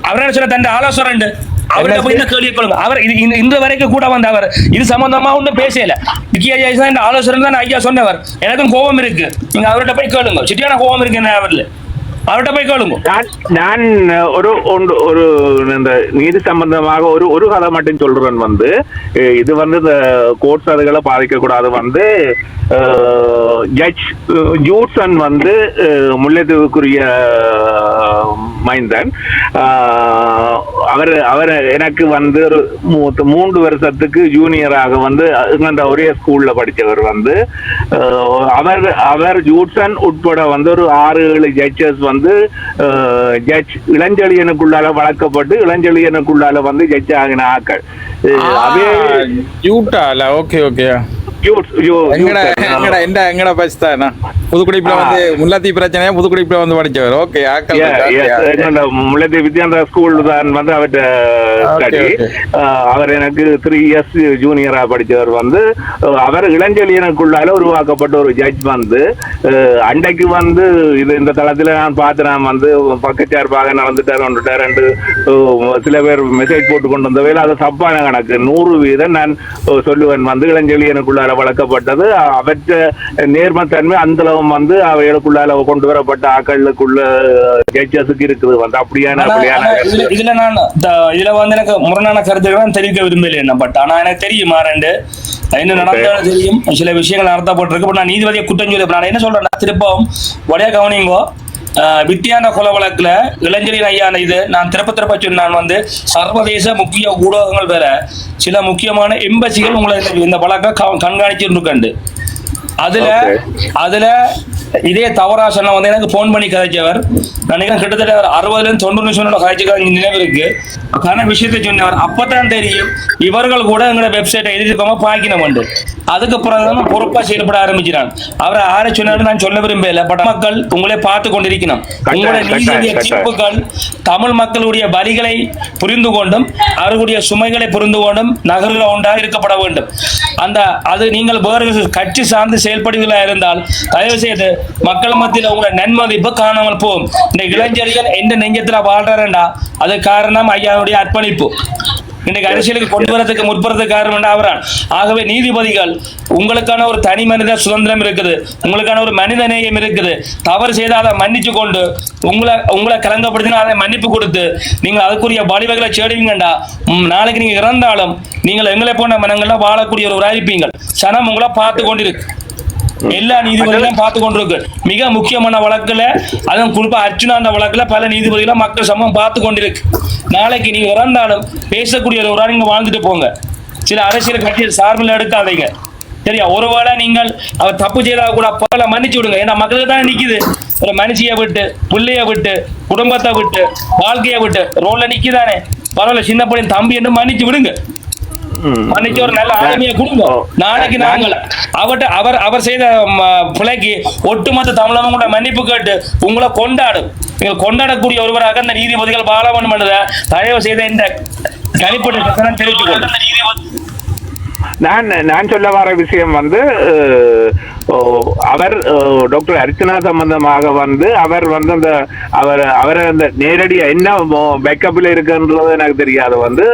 அவர் என்ன சொல்ல தன் ஆலோசனை அவர்கிட்ட போய் இந்த கேள்வியை கேளுங்க. அவர் இந்த வரைக்கும் கூட அவர் இது சம்பந்தமா ஒன்றும் பேசல. விக்கி ஐயா இந்த ஆலோசனை தான் ஐயா சொன்னவர். எனக்கும் கோபம் இருக்கு. நீங்க அவர்கிட்ட போய் கேளுங்க. சிட்டியான கோபம் இருக்கு என்ன அவர்கிட்ட போய் கேளுங்க. நான் ஒரு இந்த நீதி சம்பந்தமாக ஒரு கதை மட்டும் சொல்றேன். இது இந்த கோர்ட்ஸ் அதுகளை பாதிக்க கூடாது. ஜட்ஜ் ஜூட்சன் முல்லைத்தீவுக்குரிய மைந்தன். அவர் எனக்கு ஒரு 3 வருஷத்துக்கு ஜூனியராக ஒரே ஸ்கூல்ல படிச்சவர். அவர் ஜூட்சன் உட்பட ஒரு 6-7 ஜட்ஜஸ் ஜட்ஜ் இளஞ்செழியனுக்குள்ளால வளர்க்கப்பட்டு இளஞ்செழியனுக்குள்ளால ஜட்ஜ் ஆகின ஆக்கள். புதுக்குடிப்புல முல்லைத்தீவு பிரச்சனையா புதுக்குடிப்புல படிச்சவர். ஓகே முல்லைத்தீவு வித்யாந்தரா ஸ்கூல் தான் அவர்கிட்ட ஸ்டடி. அவர் எனக்கு 3 இயர்ஸ் ஜூனியரா படிச்சவர். அவர் இளஞ்செழியனுக்குள்ளால உருவாக்கப்பட்ட ஒரு ஜட்ஜ். அன்றைக்கு இது இந்த தளத்துல நான் பார்த்தேன். பக்கச்சார்பாக நடந்துட்டார் சில பேர் மெசேஜ் போட்டு கொண்டு வந்த வேலை அது தப்பான கணக்கு. 100% நான் சொல்லுவேன். இளஞ்செழியனுக்குள்ளால வளர்க்கப்பட்டது அவற்ற நேர்மத்தன்மை அந்த அளவு அவைகளுக்குள்ளால கொண்டு வரப்பட்ட ஆக்களுக்குள்ள ஜட்ஜஸுக்கு இருக்குது. அப்படியான இதுல நான் எனக்கு முரணான கருத்துக்கள் தெரிவிக்க விரும்பல. பட் ஆனா எனக்கு தெரியும் என்ன நடந்தாலும் தெரியும். சில விஷயங்கள் நடத்தப்பட்டிருக்கு. நான் நீதிபதியை குற்றம் சொல்லி நான் என்ன சொல்றேன் திருப்பவும் வடையா கவனிங்கோ. வித்தியான கொலை வழக்குல இளஞ்செழியன் ஐயான இது நான் திருப்ப சொன்னான். சர்வதேச முக்கிய ஊடகங்கள் வேற சில முக்கியமான எம்பசிகள் உங்களை இந்த வழக்கை கண்காணிச்சு அதுல இதே தவறா சொன்ன எனக்கு போன் பண்ணி கதைச்சவர். நினைக்கிறேன் கிட்டத்தட்ட 60-90 நிமிஷம் கதைச்சு நினைவு இருக்கு. விஷயத்தை சொன்னவர். அப்பதான் தெரியும் இவர்கள் கூட எங்களோட வெப்சைட்டை எழுதிருக்கோமா பாக்கணும். அதுக்கு பிறகு பொறுப்பா செயல்பட ஆரம்பிச்சினான். அவரை ஆரை சொன்னாலும் நான் சொல்ல விரும்பல. பட் மக்கள் உங்களே பார்த்து கொண்டிருக்கணும். உங்களுடைய நீதியுடைய தீர்ப்புகள் தமிழ் மக்களுடைய வரிகளை புரிந்து கொண்டும் அவர்களுடைய சுமைகளை புரிந்து கொண்டும் நகரில் ஒன்றாக இருக்கப்பட வேண்டும். அது நீங்கள் வேறு கட்சி சார்ந்து செயல்படுவீர்களா இருந்தால் தயவு செய்து மக்கள் மத்தியில் உங்களை நன்மதிப்பு காணாமல் போகும். இந்த இளைஞர்கள் எந்த நெஞ்சத்துல வாழ்றாருண்டா அது காரணம் ஐயாவுடைய அர்ப்பணிப்பு. இன்னைக்கு அரசியலுக்கு கொண்டு வரதுக்கு முற்படுறதுக்கு காரணம் அவரான். ஆகவே நீதிபதிகள் உங்களுக்கான ஒரு தனி மனித சுதந்திரம் இருக்குது, உங்களுக்கான ஒரு மனித நேயம் இருக்குது. தவறு செய்தால் அதை மன்னிச்சு கொண்டு உங்களை கலங்கப்படுத்தினா அதை மன்னிப்பு கொடுத்து நீங்கள் அதுக்குரிய வழிவகளை சேடுவீங்கண்டா நாளைக்கு நீங்க இறந்தாலும் நீங்கள் எங்களை போன்ற மனங்கள்ல வாழக்கூடிய ஒரு இருப்பீங்கள். சனம் உங்களை பார்த்து கொண்டிருக்கு, எல்லா நீதிபதிகளும் பார்த்து கொண்டிருக்கு. மிக முக்கியமான வழக்குல அதுவும் குறிப்பா அர்ச்சுனா வழக்குல பல நீதிபதிகளும் மக்கள் சமூகம் பார்த்து கொண்டிருக்கு. நாளைக்கு நீங்க இறந்தாலும் பேசக்கூடிய ஒரு நீங்க வாழ்ந்துட்டு போங்க. சில அரசியல் கட்சியில் சார்பில் எடுக்காதீங்க, சரியா? ஒருவேளை நீங்கள் அவர் தப்பு செய்தால் கூட பரவாயில்ல மன்னிச்சு விடுங்க. ஏன்னா மக்களுக்கு தான் நிக்குது. ஒரு மனுஷியை விட்டு, பிள்ளைய விட்டு, குடும்பத்தை விட்டு, வாழ்க்கையை விட்டு ரோட்ல நிக்குதானே, பரவாயில்ல சின்ன பையன் தம்பி என்று மன்னிச்சு விடுங்க. மன்னிச்சு ஒரு நல்ல ஆளுமையை கொடுங்க. நாளைக்கு நாங்கள் அவர் செய்த பிழைக்கு ஒட்டுமொத்த தமிழகம் கூட மன்னிப்பு கேட்டு உங்களை கொண்டாடும். நீங்கள் கொண்டாடக்கூடிய ஒருவராக இந்த நீதிபதிகள் வாழ வேண்டும் என்பதை தயவு செய்த இந்த தனிப்பட்ட தெரிவித்துக் கொள்ளும். நான் சொல்ல வர விஷயம் வந்து அவர் டாக்டர் அர்ச்சனா சம்பந்தமாக வந்து அவர் வந்து அவரை அந்த நேரடியா என்ன பேக்கப்ல இருக்குன்றது எனக்கு தெரியாது. வந்து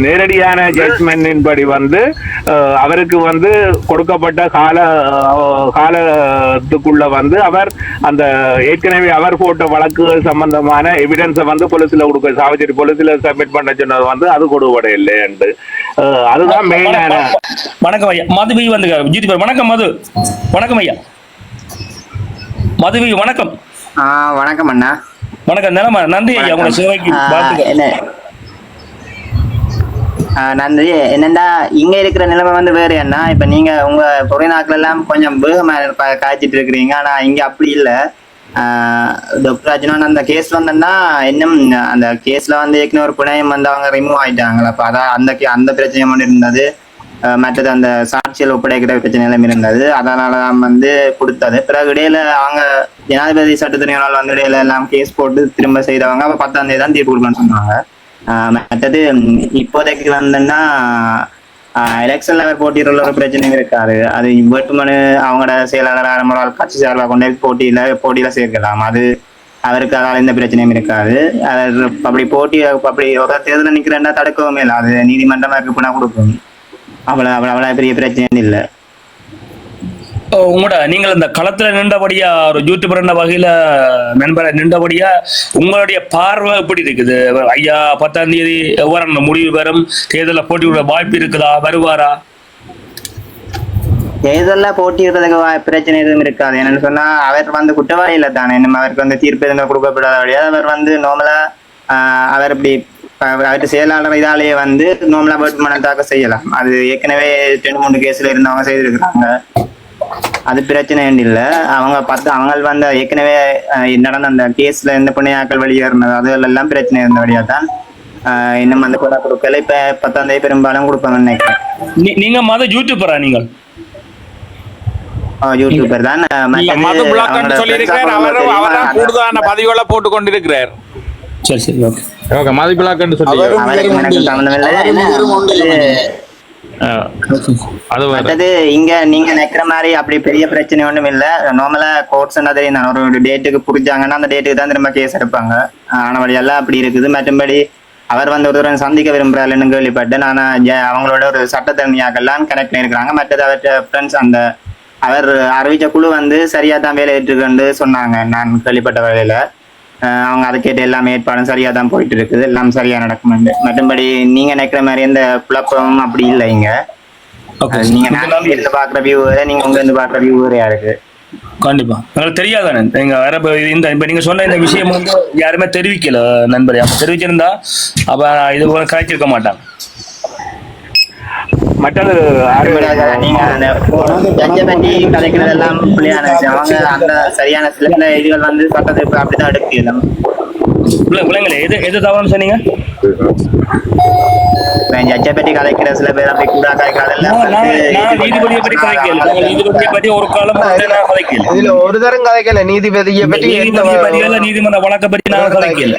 நேரடியான ஜட்ஜ்மெண்டின் படி வந்து அவருக்கு வந்து கொடுக்கப்பட்ட காலத்துக்குள்ள வந்து அவர் அந்த ஏற்கனவே அவர் போட்ட வழக்குகள் சம்பந்தமான எவிடன்ஸை வந்து போலீஸ்ல கொடுக்க சாவச்சேரி போலீஸ்ல சப்மிட் பண்ண சொன்னது வந்து அது கொடுபட இல்லை என்று அதுதான் மெயினான. வணக்கம் ஐயா. மதுவி வந்து வணக்கம் மது. வணக்கம் ஐயா. மதுவி வணக்கம். வணக்கம் அண்ணா. வணக்கம். நிலமா நன்றி ஐயா, உங்களை சேவைக்கு நன்றி. என்னண்டா இங்க இருக்கிற நிலைமை வந்து வேறு அண்ணா. இப்ப நீங்க உங்க பொறை நாட்கள் எல்லாம் கொஞ்சம் வேகமா காய்ச்சிட்டு இருக்கிறீங்க. ஆனா இங்க அப்படி இல்லை. டாக்டர் அர்ச்சுனா அந்த கேஸ் வந்தோம்னா இன்னும் அந்த கேஸ்ல வந்து ஏற்கனவே ஒரு பிணையம் வந்து அவங்க ரிமூவ் ஆயிட்டாங்களா. அப்ப அதான் அந்த பிரச்சனை ஒன்று இருந்தது. மற்றது அந்த சாட்சியல் ஒப்படைக்கிற பிரச்சனை எல்லாம் இருந்தது. அதனால தான் வந்து கொடுத்தது. பிறகு இடையில அவங்க ஜனாதிபதி சட்டத்துறையினால் வந்து இடையில எல்லாம் கேஸ் போட்டு திரும்ப செய்தவங்க அப்ப 10ஆம் தேதி தான் தீர்ப்பு கொடுக்கணும்னு சொன்னாங்க. மற்றது இப்போதைக்கு வந்தோம்னா எலெக்ஷன்ல அவர் போட்டியிட ஒரு பிரச்சனையும் இருக்காது. அது வேட்புமனு அவங்களோட செயலாளர் ஆரம்பரால் கட்சி சார்பாக கொண்டு போட்டியில சேர்க்கலாம். அது அவருக்கு அதால் எந்த பிரச்சனையும் இருக்காது. அப்படி ஒரு தேர்தலில் நிக்கிறேன்னா தடுக்கவும் இல்லை. அது நீதிமன்றம் அவருக்கு பணம் கொடுக்கும். அவ்வளவு பெரிய பிரச்சனை இல்லை. உங்களோட நீங்கள் இந்த களத்துல நின்றபடியா ஒரு யூடியூபர் என்ற வகையில நண்பரை நின்றபடியா உங்களுடைய பார்வை எப்படி இருக்குது? ஐயா 10ஆம் தேதி எவ்வாறு முடிவு பெறும்? தேர்தலில் போட்டியிட வாய்ப்பு இருக்குதா? வருவாரா? தேர்தலில் போட்டியிடுறதுக்கு பிரச்சனை எதுவும் இருக்காது. என்னன்னு சொன்னா அவர் வந்து குற்றவாளியில தானே, இன்னும் அவருக்கு வந்து தீர்ப்பு எதுவும் கொடுக்கப்படாதபடியா அவர் வந்து நார்மலா அவர் இப்படி அவர்கிட்ட செயலாளர் இதாலேயே வந்து நார்மலா வேட்புமனு தாக்கல் செய்யலாம். அது ஏற்கனவே 2-3 கேஸ்ல இருந்தவங்க செய்திருக்கிறாங்க. அது பிரச்சனை இல்லை. அவங்க வந்து ஏற்கனவே நடந்த அந்த கேஸ்ல எந்த புண்ணியாக்கள் வெளியேறினது அதெல்லாம் பிரச்சனை இருந்தபடியா தான் இன்னும் அந்த கூட கொடுக்கல. இப்ப 10ஆம் தேதி பெரும்பாலும் கொடுப்பாங்கன்னு நினைக்கிறேன். நீங்க மத யூடியூபரா? நீங்கள் யூடியூபர் தான். மது பிளாக் சொல்லியிருக்கிறார். அவர் கூடுதலான பதிவுகளை போட்டு கொண்டிருக்கிறார். சரி சரி ஓகே ஓகே. மது பிளாக் சொல்லி அடுத்தது இங்க நீங்க நிக்கிற மாதிரி அப்படி பெரிய பிரச்சனை ஒன்றும் இல்லை. நார்மலா கோர்ட்ஸ் என்ன ஒரு டேட்டுக்கு புரிஞ்சாங்கன்னா அந்த டேட்டுக்கு தான் திரும்ப கேஸ் எடுப்பாங்க. ஆனபடி எல்லாம் அப்படி இருக்குது. மற்றபடி அவர் வந்து ஒருத்தர் சந்திக்க விரும்புறாருன்னு கேள்விப்பட்டேன். ஆனா அவங்களோட ஒரு சட்டத்தரணியாக்கெல்லாம் கனெக்ட் பண்ணிருக்கிறாங்க. மற்றது அவர்கிட்ட ஃப்ரெண்ட்ஸ் அவர் அறிவிச்ச குழு வந்து சரியா தான் வேலை ஏற்றுக்கொண்டு சொன்னாங்க. நான் கேள்விப்பட்ட வேலையில அவங்க அதை கேட்டு எல்லாமே ஏற்பாடும் சரியா தான் போயிட்டு இருக்குது. எல்லாம் சரியா நடக்கும். மற்றபடி நீங்க நினைக்கிற மாதிரி எந்த குழப்பமும் அப்படி இல்லை இங்க. நீங்க இருந்து பாக்குற வியூ வேற, நீங்க உங்க இருந்து பாக்குற வியூ வேறையா இருக்கு. கண்டிப்பா உங்களுக்கு தெரியாதானே? நீங்க வேற இப்ப நீங்க சொன்ன இந்த விஷயம் வந்து யாருமே தெரிவிக்கல நண்பரே. அப்ப தெரிவிச்சிருந்தா அப்ப இது கழிச்சிருக்க மாட்டாங்க. மற்றது நீங்க அந்த ஜட்ஜை பற்றி கதைக்கிறதெல்லாம் பிள்ளையான விஷயம். அவங்க அந்த சரியான சில இதுகள் வந்து சட்டத்தை அப்படிதான் எடுக்கலாம். பிள்ளைங்களே எது தவறுன்னு சொன்னீங்க? ஜட்ஜை பற்றி கதைக்கிற சில பேர் அப்படி கூட நீதிபதியை பற்றி கதைக்கல. நீதிபதியை பற்றி ஒரு காலம் கதைக்கல. இதுல ஒரு தரம் கதைக்கல. நீதிபதியை பற்றி நீதிமன்ற வழக்கை பற்றி நான் கதைக்கல.